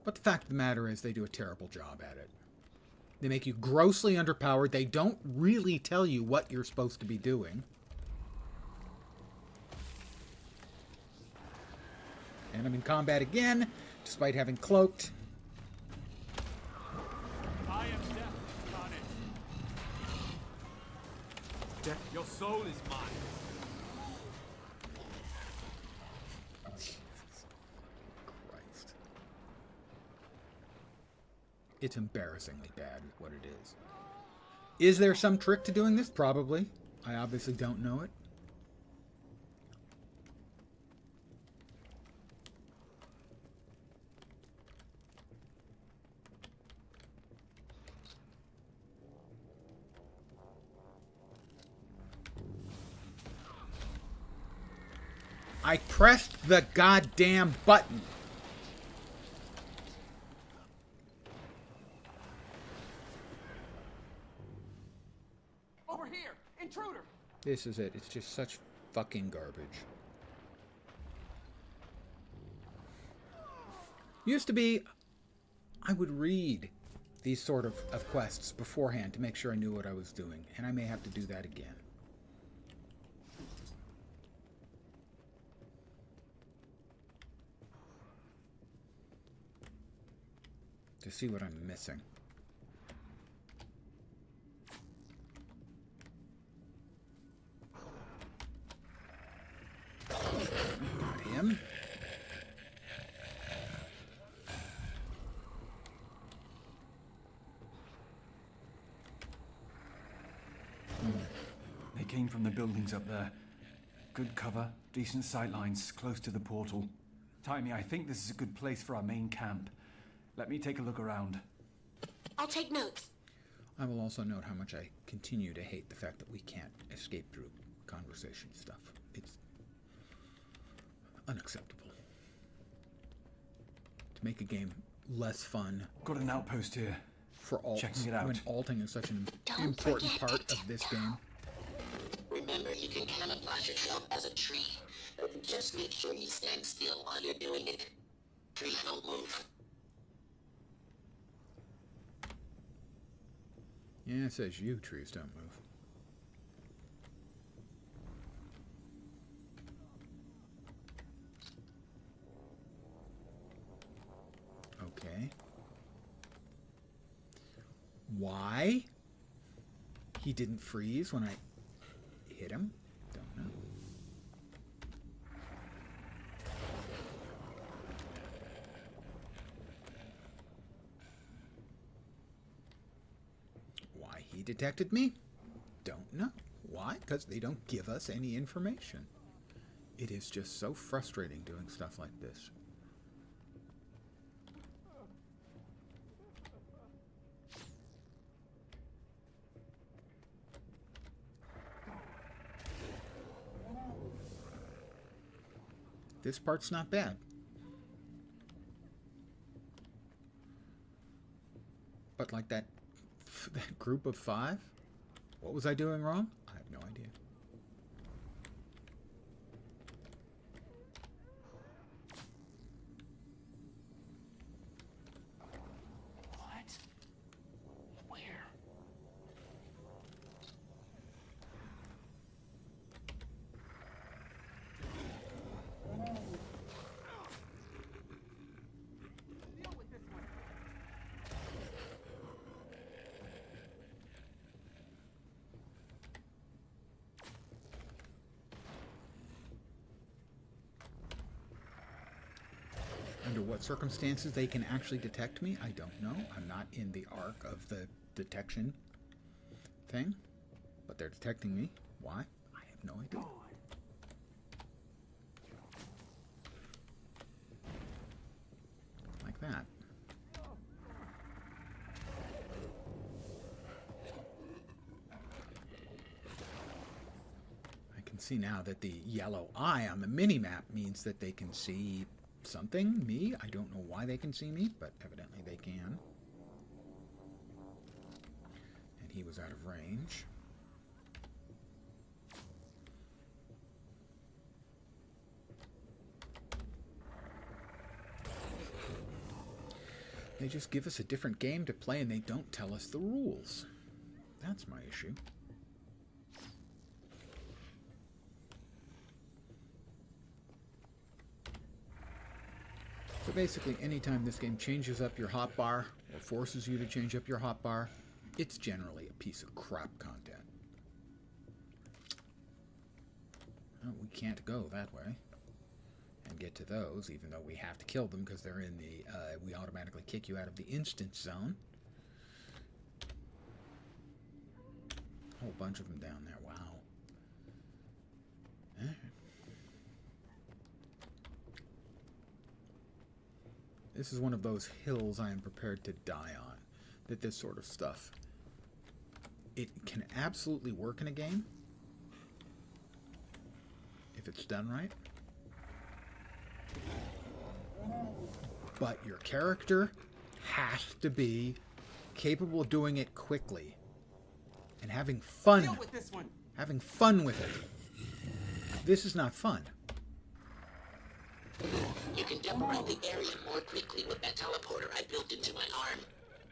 But the fact of the matter is they do a terrible job at it. They make you grossly underpowered. They don't really tell you what you're supposed to be doing. And I'm in combat again, despite having cloaked. I am death incarnate. Death, your soul is mine. Jesus Christ. It's embarrassingly bad what it is. Is there some trick to doing this? Probably. I obviously don't know it. I pressed the goddamn button. Over here! Intruder! This is it. It's just such fucking garbage. Used to be, I would read these sort of quests beforehand to make sure I knew what I was doing, and I may have to do that again. to see what I'm missing. Got him. They came from the buildings up there. Good cover, decent sightlines, close to the portal. Timey, I think this is a good place for our main camp. Let me take a look around. I'll take notes. I will also note how much I continue to hate the fact that we can't escape through conversation stuff. It's unacceptable. To make a game less fun. Got an outpost here. For alts. Checking it out. When alting is such an important part of this game. Remember, you can camouflage yourself as a tree. Just make sure you stand still while you're doing it. Trees don't move. Yeah, it says you trees don't move. Okay. Why he didn't freeze when I hit him? Don't know. Why he detected me? Don't know. Why? Because they don't give us any information. It is just so frustrating doing stuff like this. This part's not bad. But like that group of 5? What was I doing wrong? I have no idea. What? Where? Under what circumstances they can actually detect me, I don't know. I'm not in the arc of the detection thing, but they're detecting me. Why? I have no idea. Like that. I can see now that the yellow eye on the mini-map means that they can see something, me. I don't know why they can see me, but evidently they can. And he was out of range. They just give us a different game to play and they don't tell us the rules. That's my issue. So basically, anytime this game changes up your hotbar, or forces you to change up your hotbar, it's generally a piece of crap content. Well, we can't go that way and get to those, even though we have to kill them because they're in the, we automatically kick you out of the instance zone. A whole bunch of them down there, wow. This is one of those hills I am prepared to die on. That this sort of stuff, it can absolutely work in a game if it's done right. But your character has to be capable of doing it quickly and having fun. Deal with this one. Having fun with it. This is not fun. You can jump around the area more quickly with that teleporter I built into my arm.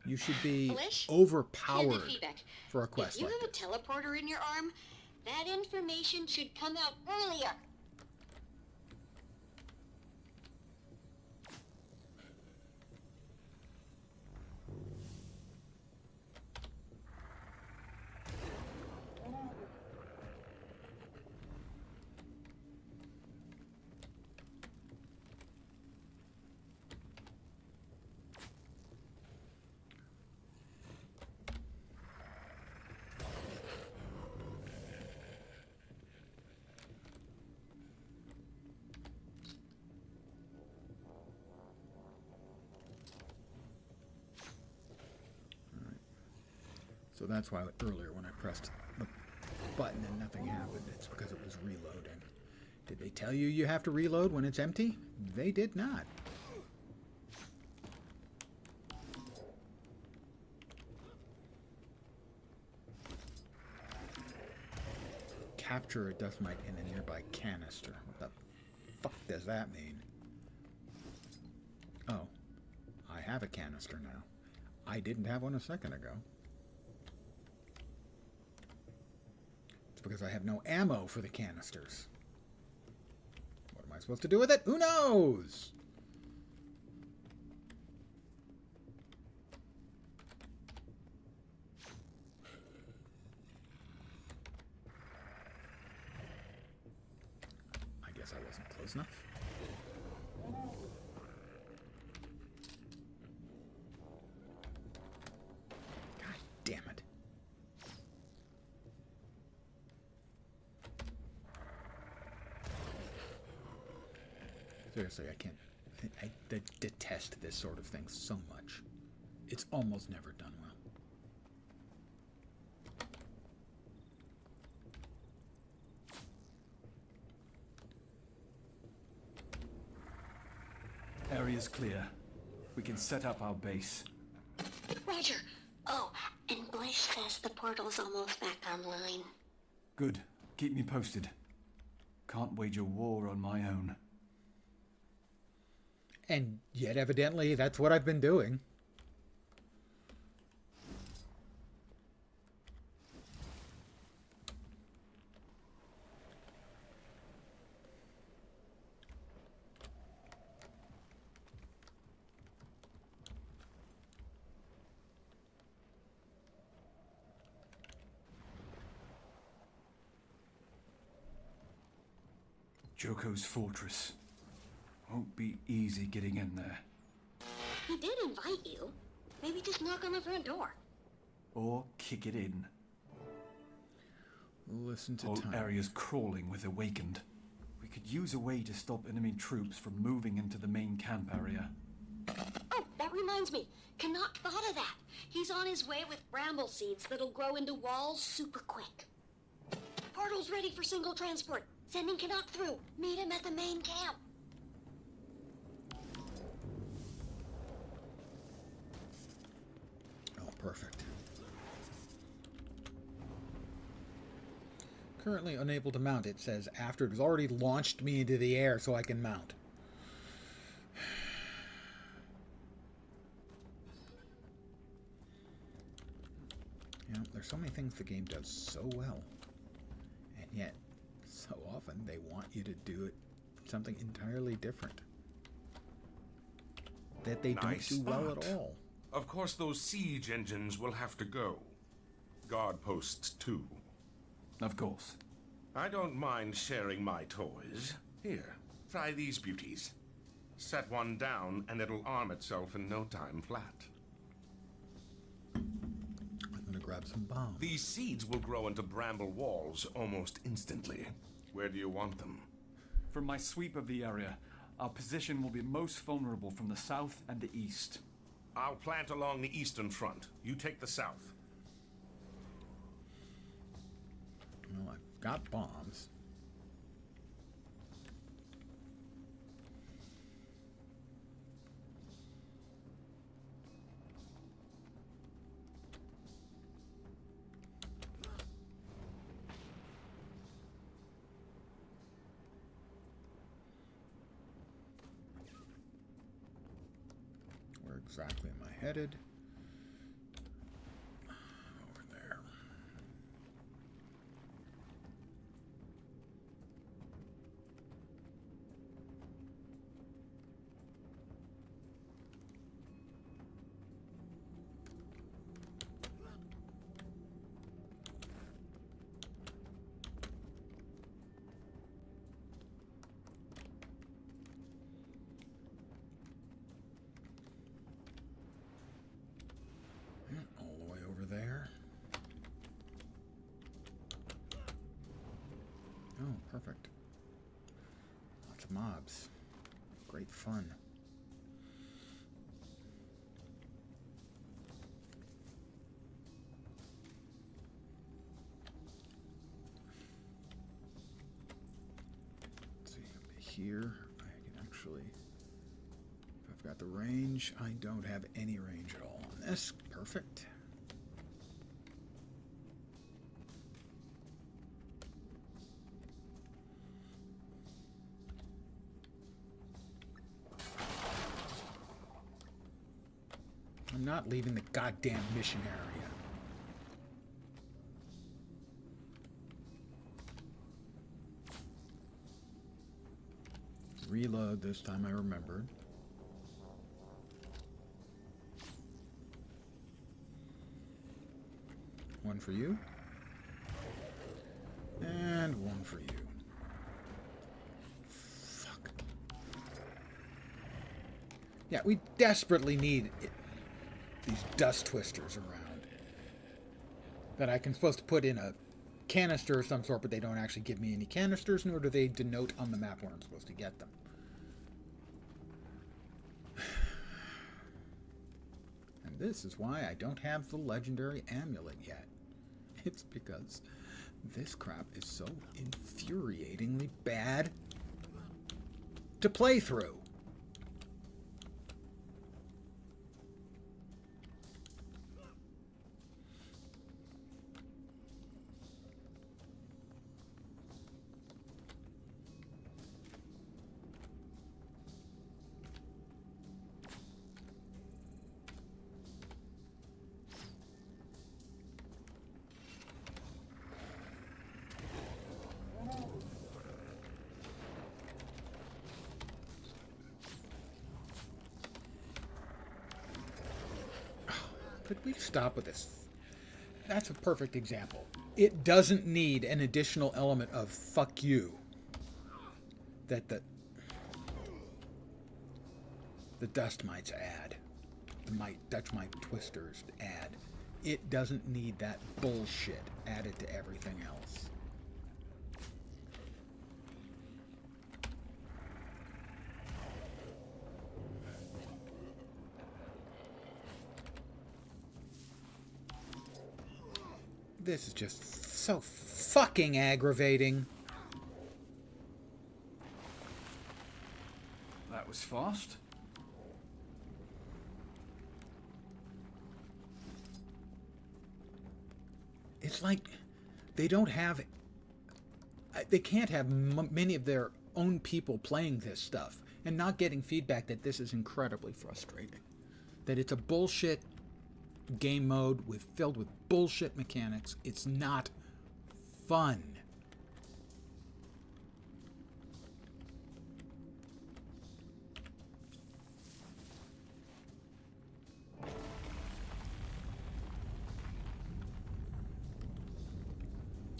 You should be Felish, overpowered here's the feedback. for a quest If you like have this. a teleporter in your arm, that information should come out earlier. So that's why earlier when I pressed the button and nothing happened, it's because it was reloading. Did they tell you you have to reload when it's empty? They did not. Capture a dust mite in a nearby canister. What the fuck does that mean? Oh, I have a canister now. I didn't have one a second ago. It's because I have no ammo for the canisters. What am I supposed to do with it? Who knows? I guess I wasn't close enough. God damn it. Seriously, I can't. I detest this sort of thing so much. It's almost never done well. Area's clear. We can set up our base. Roger. Oh, and Blish says the portal's almost back online. Good. Keep me posted. Can't wage a war on my own. And yet, evidently, that's what I've been doing. Joko's fortress. Won't be easy getting in there. He did invite you. Maybe just knock on the front door. Or kick it in. Listen to Whole time. area's crawling with awakened. We could use a way to stop enemy troops from moving into the main camp area. Oh, that reminds me. Canuck thought of that. He's on his way with bramble seeds that'll grow into walls super quick. Portal's ready for single transport. Sending Canuck through. Meet him at the main camp. Oh, perfect. Currently unable to mount, it says, after it has already launched me into the air so I can mount. You know, there's so many things the game does so well, and yet so often they want you to do it something entirely different that they Nice don't do well spot. at all. Of course, those siege engines will have to go. Guard posts, too. Of course. I don't mind sharing my toys. Here, try these beauties. Set one down, and it'll arm itself in no time flat. I'm gonna grab some bombs. These seeds will grow into bramble walls almost instantly. Where do you want them? From my sweep of the area, our position will be most vulnerable from the south and the east. I'll plant along the eastern front. You take the south. Well, I've got bombs. Where exactly am I headed? Over there. All the way over there. Oh, perfect. Lots of mobs. Great fun. here. I can actually... If I've got the range, I don't have any range at all on this. Perfect. I'm not leaving the goddamn mission area. Reload this time, I remembered. One for you. And one for you. Fuck. Yeah, we desperately need these dust twisters around. That I'm supposed to put in a canister of some sort, but they don't actually give me any canisters, nor do they denote on the map where I'm supposed to get them. And this is why I don't have the legendary amulet yet. It's because this crap is so infuriatingly bad to play through. Could we stop with this? That's a perfect example. It doesn't need an additional element of fuck you that the dust mites add. The Dutch mite twisters add. It doesn't need that bullshit added to everything else. This is just so fucking aggravating. That was fast. It's like they don't have... They can't have many of their own people playing this stuff and not getting feedback that this is incredibly frustrating. That it's a bullshit game mode filled with bullshit mechanics. It's not fun.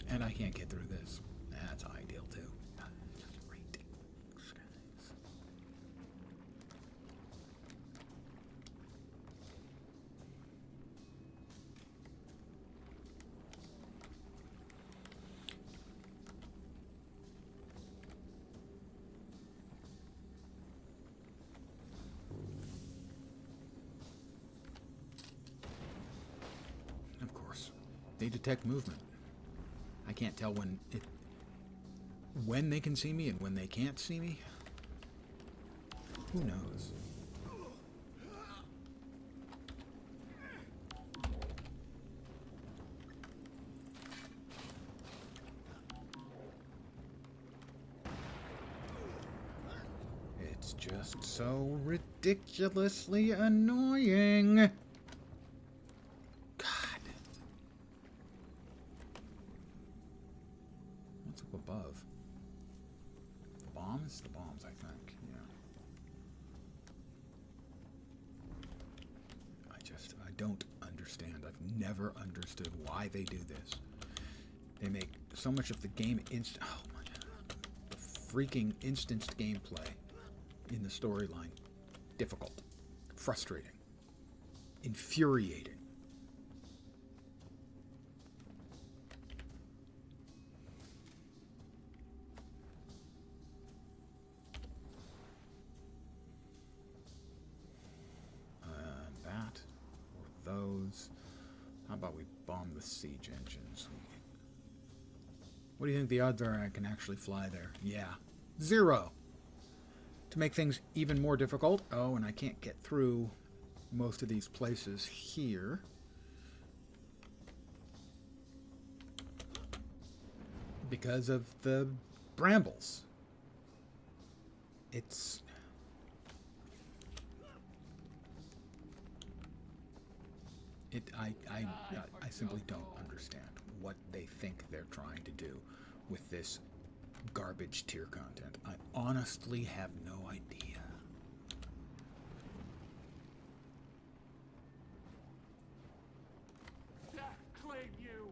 And I can't get through this. That's ideal too. Just ridiculous. Of course, they detect movement. I can't tell when they can see me and when they can't see me. Who knows? It's just so ridiculously annoying. Above. The bombs? The bombs, I think. Yeah. I don't understand. I've never understood why they do this. They make so much of the game oh my god. The freaking instanced gameplay in the storyline difficult, frustrating, infuriating. Those. How about we bomb the siege engines? What do you think the odds are I can actually fly there? Yeah. 0. to make things even more difficult. Oh, and I can't get through most of these places here. Because of the brambles. I simply don't understand what they think they're trying to do with this garbage tier content. I honestly have no idea. Claim you.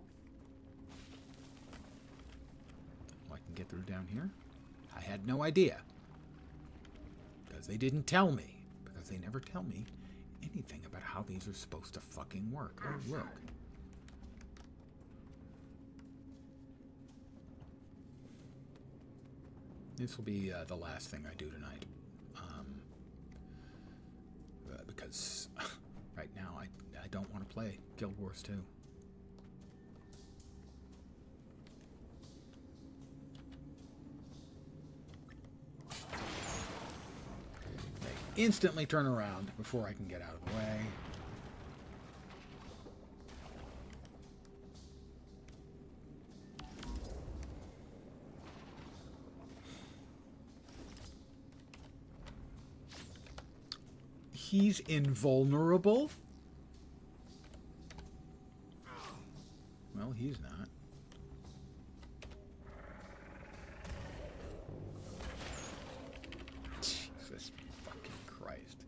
Oh, I can get through down here? I had no idea. Because they didn't tell me. Because they never tell me anything about how these are supposed to fucking work. Oh, look. This will be the last thing I do tonight. Because right now I don't want to play Guild Wars 2. They instantly turn around before I can get out of the way. He's invulnerable? Well, he's not. Jesus fucking Christ.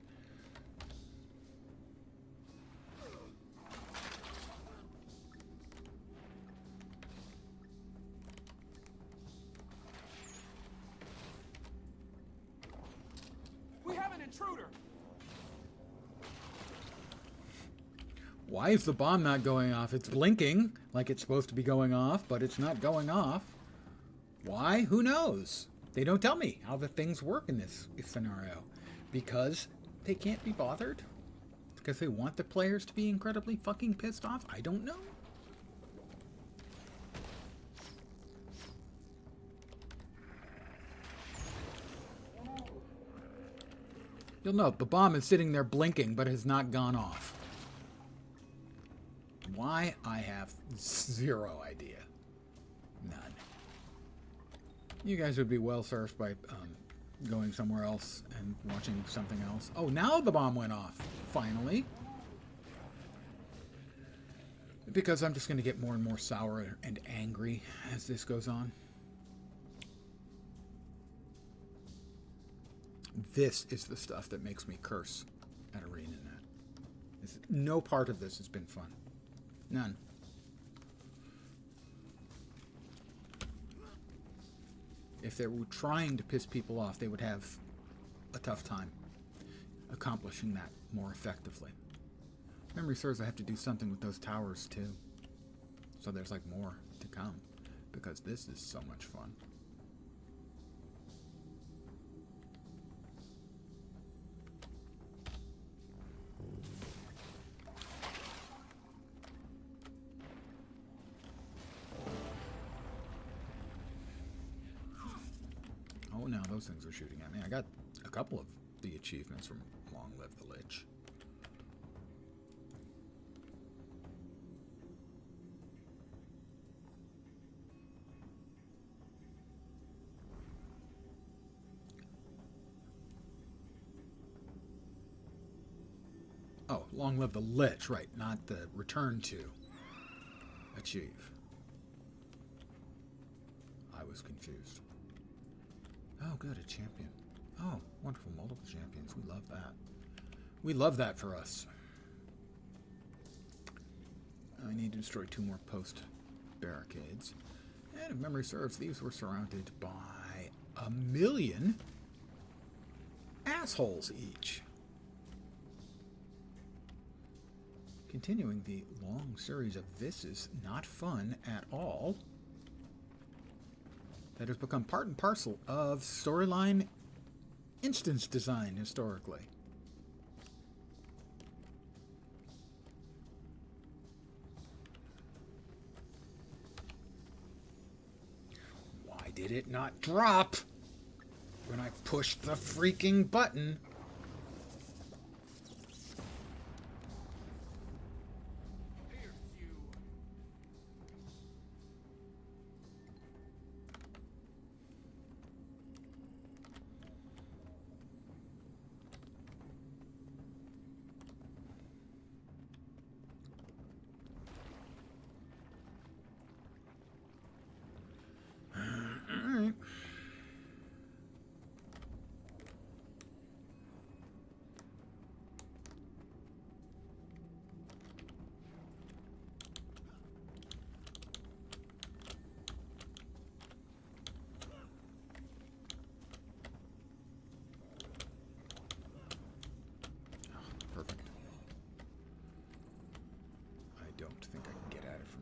We have an intruder. Why is the bomb not going off? It's blinking like it's supposed to be going off, but it's not going off. Why? Who knows? They don't tell me how the things work in this scenario. Because they can't be bothered? Because they want the players to be incredibly fucking pissed off? I don't know. You'll note the bomb is sitting there blinking, but has not gone off. Why? I have zero idea. None. You guys would be well served by going somewhere else and watching something else. Oh, now the bomb went off. Finally. Because I'm just going to get more and more sour and angry as this goes on. This is the stuff that makes me curse at ArenaNet. No part of this has been fun. None. If they were trying to piss people off, they would have a tough time accomplishing that more effectively. Memory serves, I have to do something with those towers too. So there's like more to come, because this is so much fun. Oh, now those things are shooting at me. I got a couple of the achievements from Long Live the Lich. Oh, Long Live the Lich, right, not the Return to achieve. I was confused. Oh, good, a champion. Oh, wonderful, multiple champions. We love that. We love that for us. I need to destroy 2 more post barricades. And if memory serves, these were surrounded by 1,000,000 assholes each. Continuing the long series of This Is Not Fun at All. That has become part and parcel of storyline instance design historically. Why did it not drop? when I pushed the freaking button.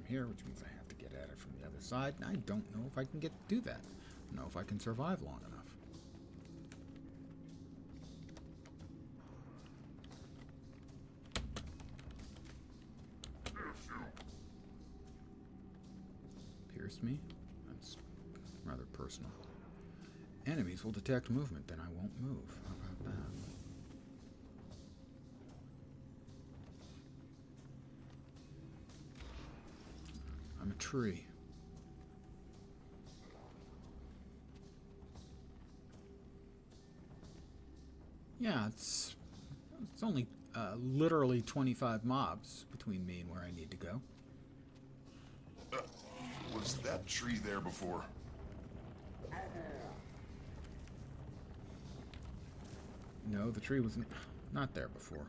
Here, which means I have to get at it from the other side, and I don't know if I can do that. I don't know if I can survive long enough. Pierce me? That's rather personal. Enemies will detect movement, then I won't move. How about that? I'm a tree. Yeah, it's only literally 25 mobs between me and where I need to go. Was that tree there before? No, the tree was not there before.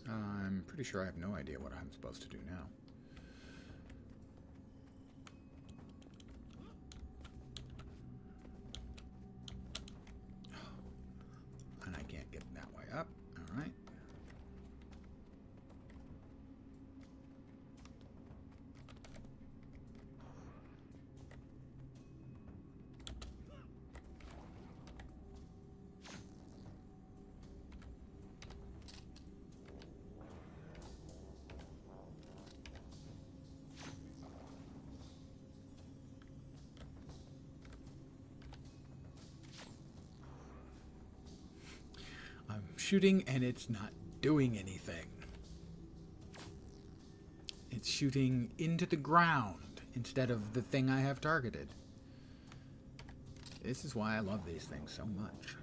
I'm pretty sure I have no idea what I'm supposed to do now. And I can't get that way up. All right. Shooting and it's not doing anything. It's shooting into the ground instead of the thing I have targeted. This is why I love these things so much.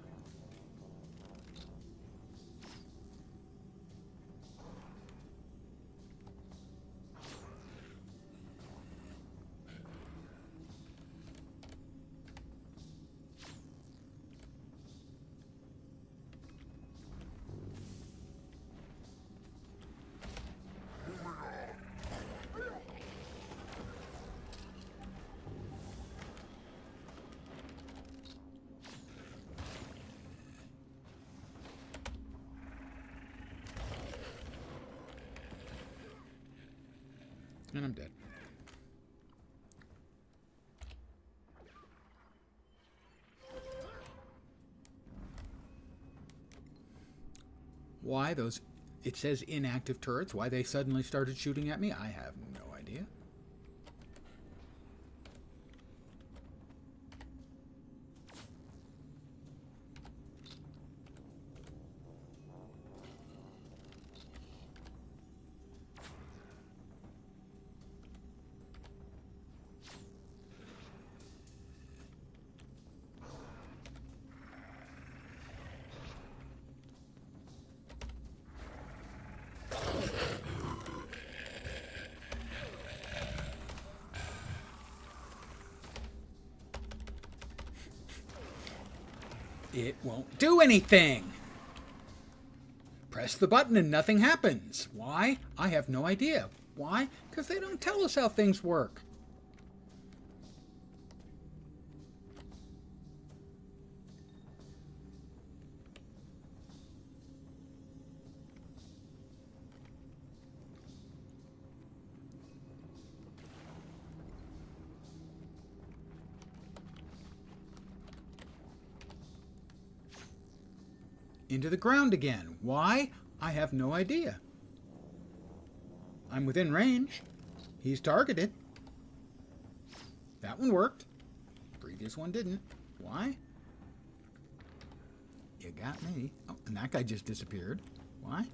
And I'm dead. Why those, it says inactive turrets, why they suddenly started shooting at me, I have no idea. It won't do anything. Press the button and nothing happens. Why? I have no idea. Why? Because they don't tell us how things work. into the ground again. Why? I have no idea. I'm within range. He's targeted. That one worked. Previous one didn't. Why? You got me. Oh, and that guy just disappeared. Why?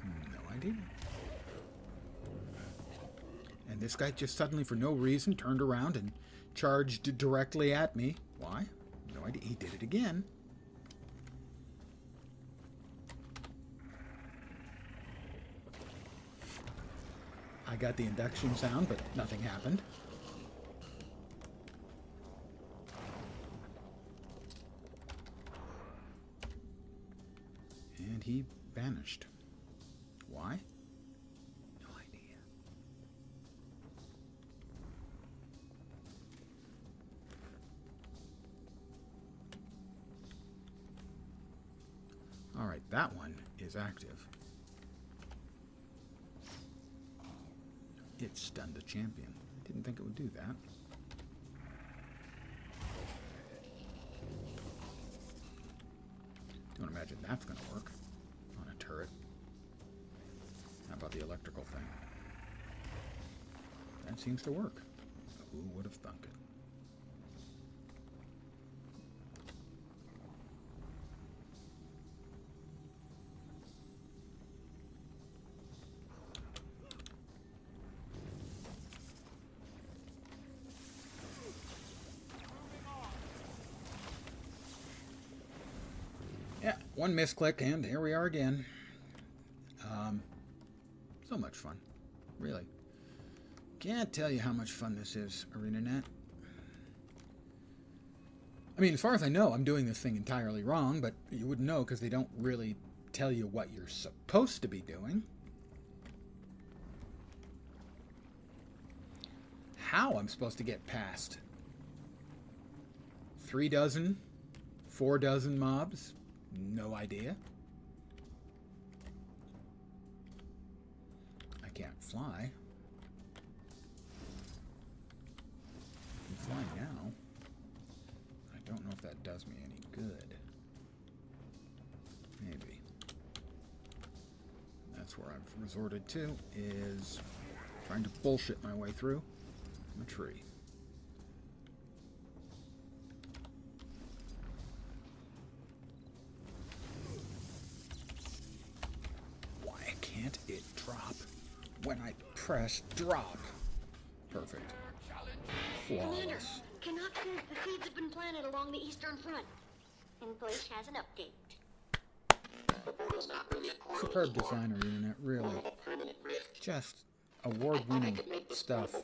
No idea. And this guy just suddenly, for no reason, turned around and charged directly at me. Why? No idea. He did it again. I got the induction sound, but nothing happened. And he vanished. Why? No idea. All right, that one is active. It stunned the champion. Didn't think it would do that. Don't imagine that's going to work on a turret. How about the electrical thing? That seems to work. Who would have thunk it? Yeah, one misclick, and here we are again. So much fun. Really. Can't tell you how much fun this is, ArenaNet. I mean, as far as I know, I'm doing this thing entirely wrong, but you wouldn't know because they don't really tell you what you're supposed to be doing. How I'm supposed to get past 3 dozen, 4 dozen mobs? No idea. I can't fly. I can fly now. I don't know if that does me any good. Maybe. That's where I've resorted to, is trying to bullshit my way through a tree. Why can't it drop when I press drop? Perfect. Commander, Flawless. Canuck says the seeds have been planted along the eastern front. And Glacier has an update. Superb design, ArenaNet, really. Just award-winning stuff.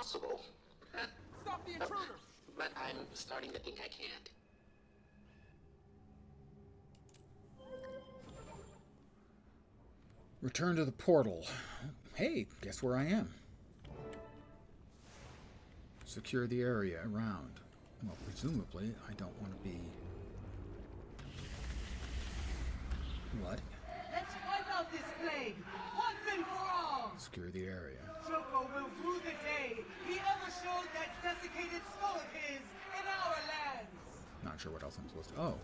Stop the intruder! But I'm starting to think I can't. Return to the portal. Hey, guess where I am? Secure the area around. Well, presumably, I don't want to be... What? Let's wipe out this plague, once and for all! Secure the area. Choco will rue the day he ever showed that desiccated skull of his in our lands! Not sure what else I'm supposed to... Oh.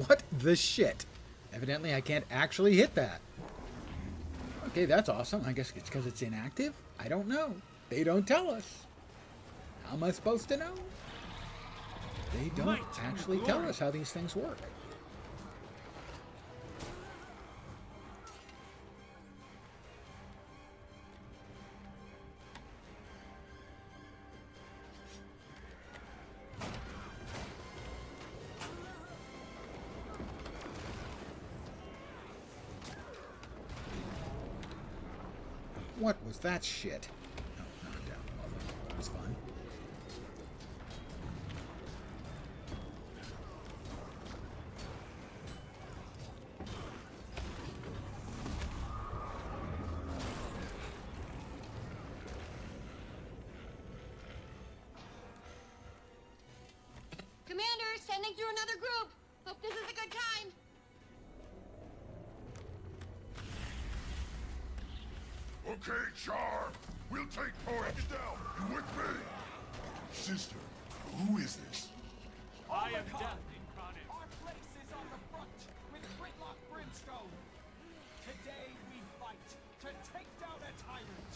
What the shit? Evidently, I can't actually hit that. Okay, that's awesome. I guess it's because it's inactive? I don't know. They don't tell us. How am I supposed to know? They don't actually tell us how these things work. What was that shit? Oh, knocked down. Lovely. That was fun. Commander, sending through another group. Hope this is a good time. Okay, Char. We'll take point. Down. You with me? Sister, who is this? I am death incarnate. Our place is on the front with Gridlock Brimstone. Today we fight to take down a tyrant.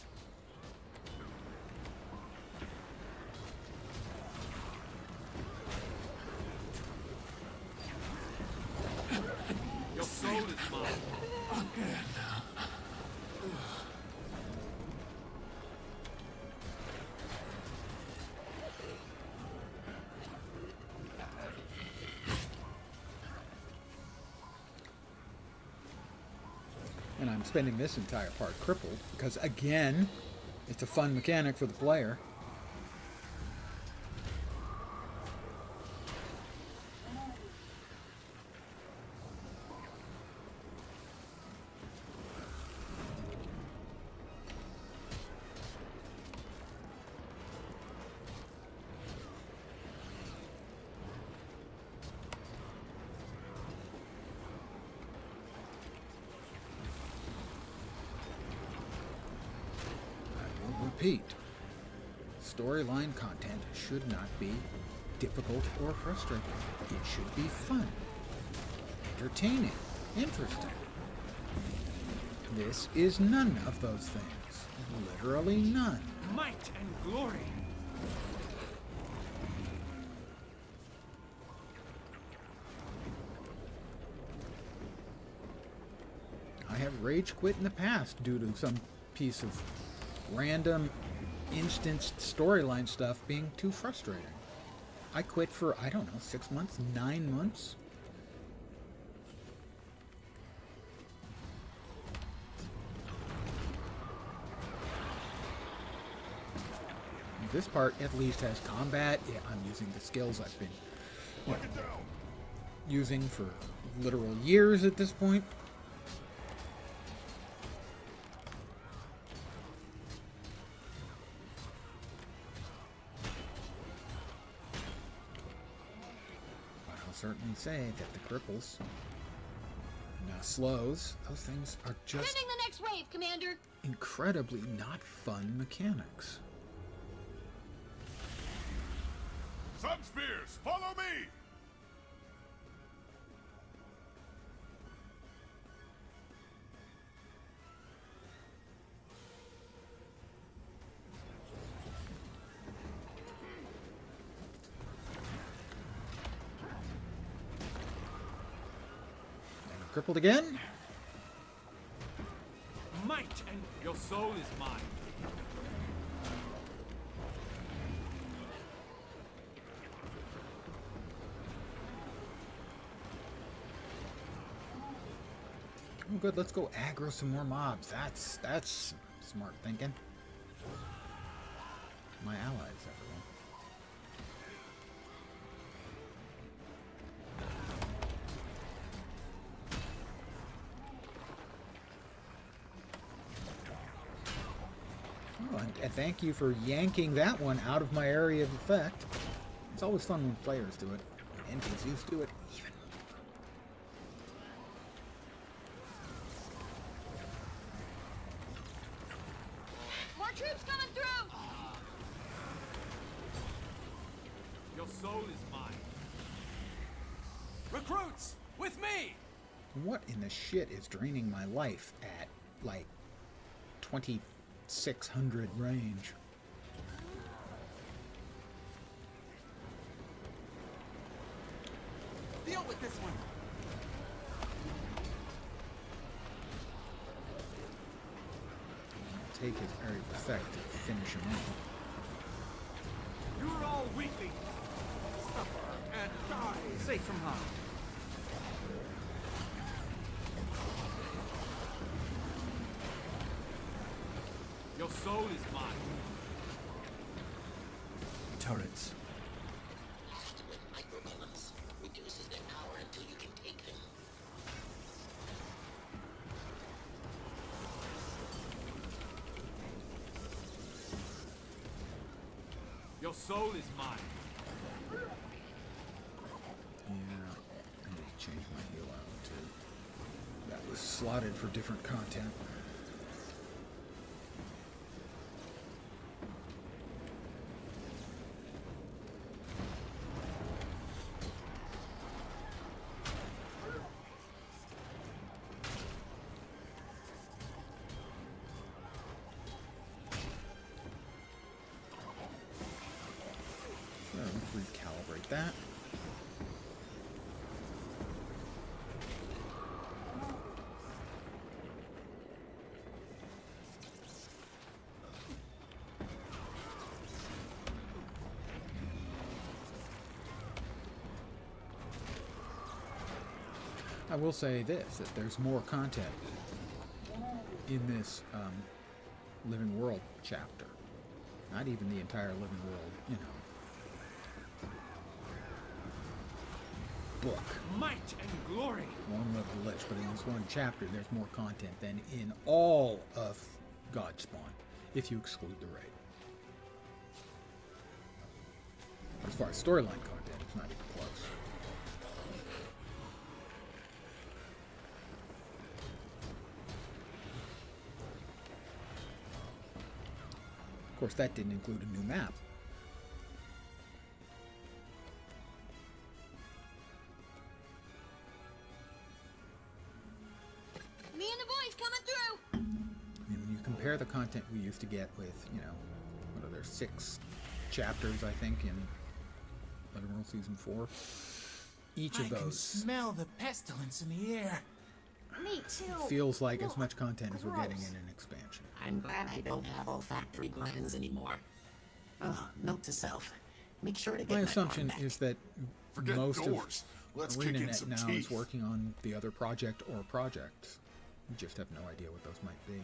Your soul is mine. Again. And I'm spending this entire part crippled because, again, it's a fun mechanic for the player. Repeat, storyline content should not be difficult or frustrating. It should be fun, entertaining, interesting. This is none of those things. Literally none. Might and glory. I have rage quit in the past due to some piece of random instanced storyline stuff being too frustrating. I quit for, I don't know, 6 months, 9 months. This part at least has combat. Yeah, I'm using the skills I've been using for literal years at this point. Certainly say that the cripples, now slows, those things are just Sending the next wave, Commander. incredibly not fun mechanics. Sun Spears, follow me! Crippled again? Might and your soul is mine. Oh, good. Let's go aggro some more mobs. That's smart thinking. My allies, everyone. Oh, and thank you for yanking that one out of my area of effect. It's always fun when players do it. When NPCs do it, even More troops coming through. Your soul is mine. Recruits, with me! what in the shit is draining my life at, like, 2600 range? dealt with this one. Take his area of effect to finish him off. You're all weaklings. Suffer and die. Safe from harm. Your soul is mine. Turrets. Activate microcolumns. Reduces their power until you can take them. Your soul is mine. Yeah, I need to change my heal out too. That was slotted for different content. Recalibrate that. I will say this, that there's more content in this Living World chapter. Not even the entire Living World, you know, book. Might and glory. One level list, but in this one chapter, there's more content than in all of Godspawn, if you exclude the raid. As far as storyline content, it's not even close. Of course, that didn't include a new map. Me and the boys coming through. I mean, when you compare the content we used to get with, you know, what are there, 6 chapters, I think, in Living World Season 4? Each of I can those smell the pestilence in the air. Me too. feels like as much content as we're getting in an expansion. I'm glad I don't have olfactory glands anymore. Oh, note to self. Make sure to get My assumption back. is that Forget most doors. Let's of kick in ArenaNet some now teeth. is working on the other project or projects. We just have no idea what those might be.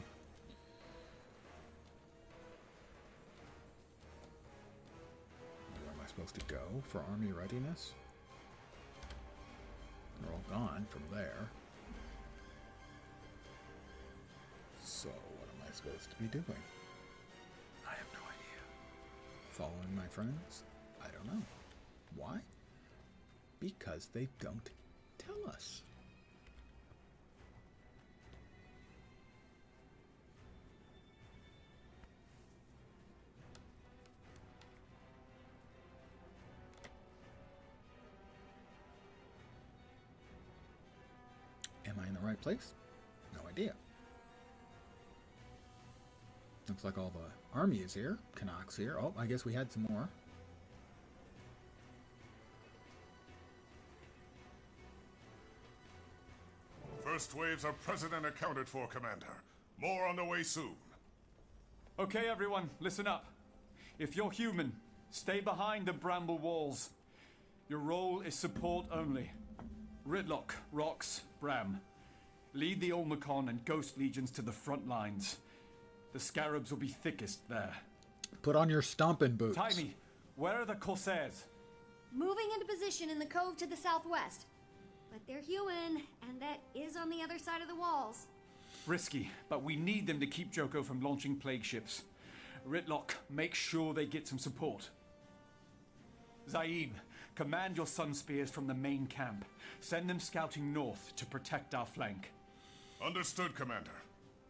Where am I supposed to go for army readiness? They're all gone from there. So what am I supposed to be doing? I have no idea. Following my friends? I don't know. Why? Because they don't tell us. Am I in the right place? No idea. Looks like all the army is here. Canucks here. Oh, I guess we had some more. First waves are present and accounted for, Commander. More on the way soon. Okay, everyone, listen up. If you're human, stay behind the bramble walls. Your role is support only. Ritlock, Rox, Bram. Lead the Olmecon and Ghost Legions to the front lines. The Scarabs will be thickest there. Put on your stomping boots. Timey, where are the Corsairs? Moving into position in the cove to the southwest. But they're human, and that is on the other side of the walls. Risky, but we need them to keep Joko from launching plague ships. Ritlock, make sure they get some support. Zaim, command your Sun Spears from the main camp. Send them scouting north to protect our flank. Understood, Commander.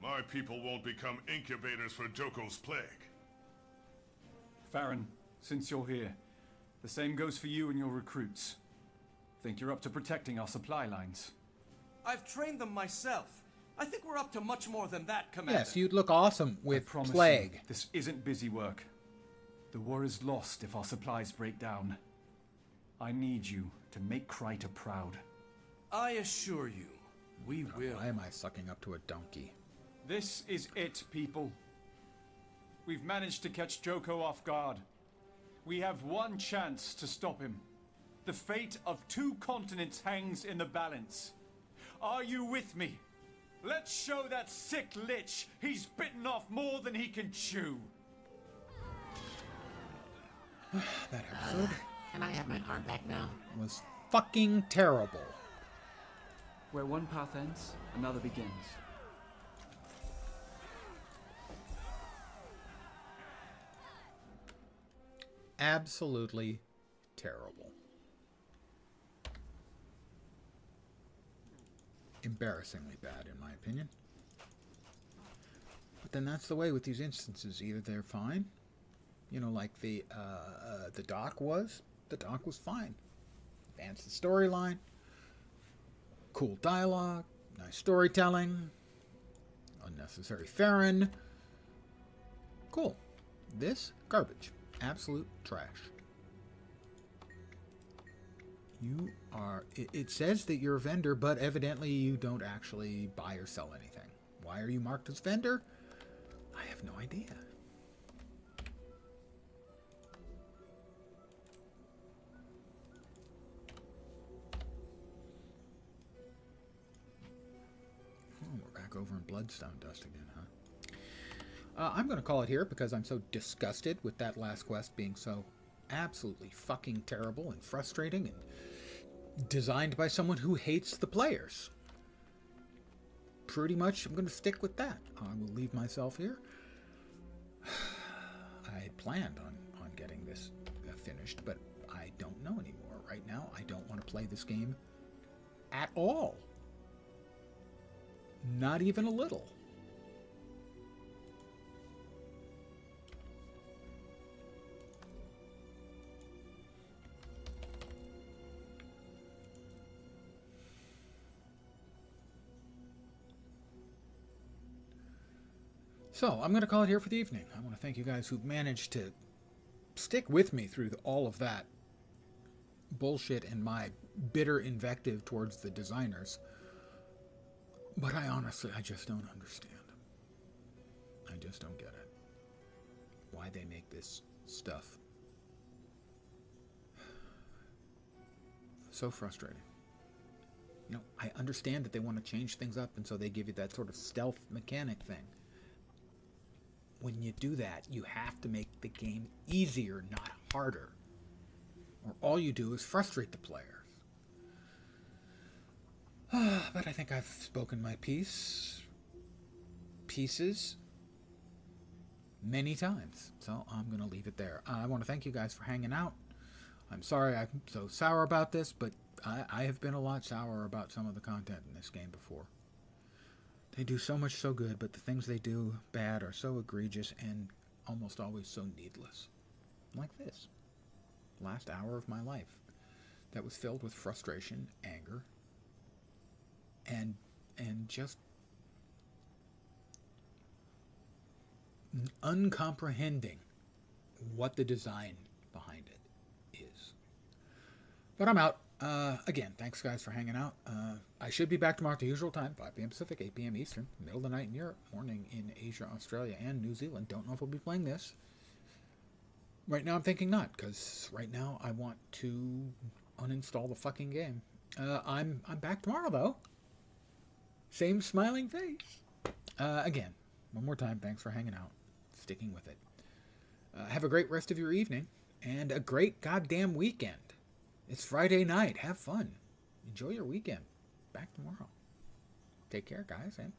My people won't become incubators for Joko's plague. Farron, since you're here, the same goes for you and your recruits. Think you're up to protecting our supply lines? I've trained them myself. I think we're up to much more than that, Commander. Yes, you'd look awesome with Promise plague. you, this isn't busy work. The war is lost if our supplies break down. I need you to make Kryta proud. I assure you, we will. Why am I sucking up to a donkey? This is it, people. We've managed to catch Joko off guard. We have one chance to stop him. The fate of 2 continents hangs in the balance. Are you with me? Let's show that sick lich he's bitten off more than he can chew. That episode Can I have my arm back now? was fucking terrible. Where one path ends, another begins. Absolutely terrible. Embarrassingly bad, in my opinion. But then that's the way with these instances. Either they're fine, you know, like the doc was. The doc was fine. Advanced the storyline. Cool dialogue. Nice storytelling. Unnecessary Farron. Cool. This, garbage. Absolute trash. You are... It says that you're a vendor, but evidently you don't actually buy or sell anything. Why are you marked as vendor? I have no idea. Oh, we're back over in Bloodstone Dust again, huh? I'm going to call it here because I'm so disgusted with that last quest being so absolutely fucking terrible and frustrating and designed by someone who hates the players. Pretty much I'm going to stick with that. I will leave myself here. I had planned on getting this finished, but I don't know anymore. Right now, I don't want to play this game at all. Not even a little. So, I'm going to call it here for the evening. I want to thank you guys who've managed to stick with me through all of that bullshit and my bitter invective towards the designers. But I just don't understand. I just don't get it. Why they make this stuff. So frustrating. You know, I understand that they want to change things up, and so they give you that sort of stealth mechanic thing. When you do that, you have to make the game easier, not harder. Or all you do is frustrate the players. But I think I've spoken my pieces many times. So I'm going to leave it there. I want to thank you guys for hanging out. I'm sorry I'm so sour about this, but I have been a lot sour about some of the content in this game before. They do so much so good, but the things they do bad are so egregious and almost always so needless. Like this. Last hour of my life. That was filled with frustration, anger, and just uncomprehending what the design behind it is. But I'm out. Again, thanks guys for hanging out. I should be back tomorrow at the usual time, 5 p.m. Pacific, 8 p.m. Eastern, middle of the night in Europe, morning in Asia, Australia, and New Zealand. Don't know if we'll be playing this. Right now I'm thinking not, because right now I want to uninstall the fucking game. I'm back tomorrow, though. Same smiling face. Again, one more time, thanks for hanging out, sticking with it. Have a great rest of your evening, and a great goddamn weekend. It's Friday night. Have fun. Enjoy your weekend. Back tomorrow. Take care, guys, and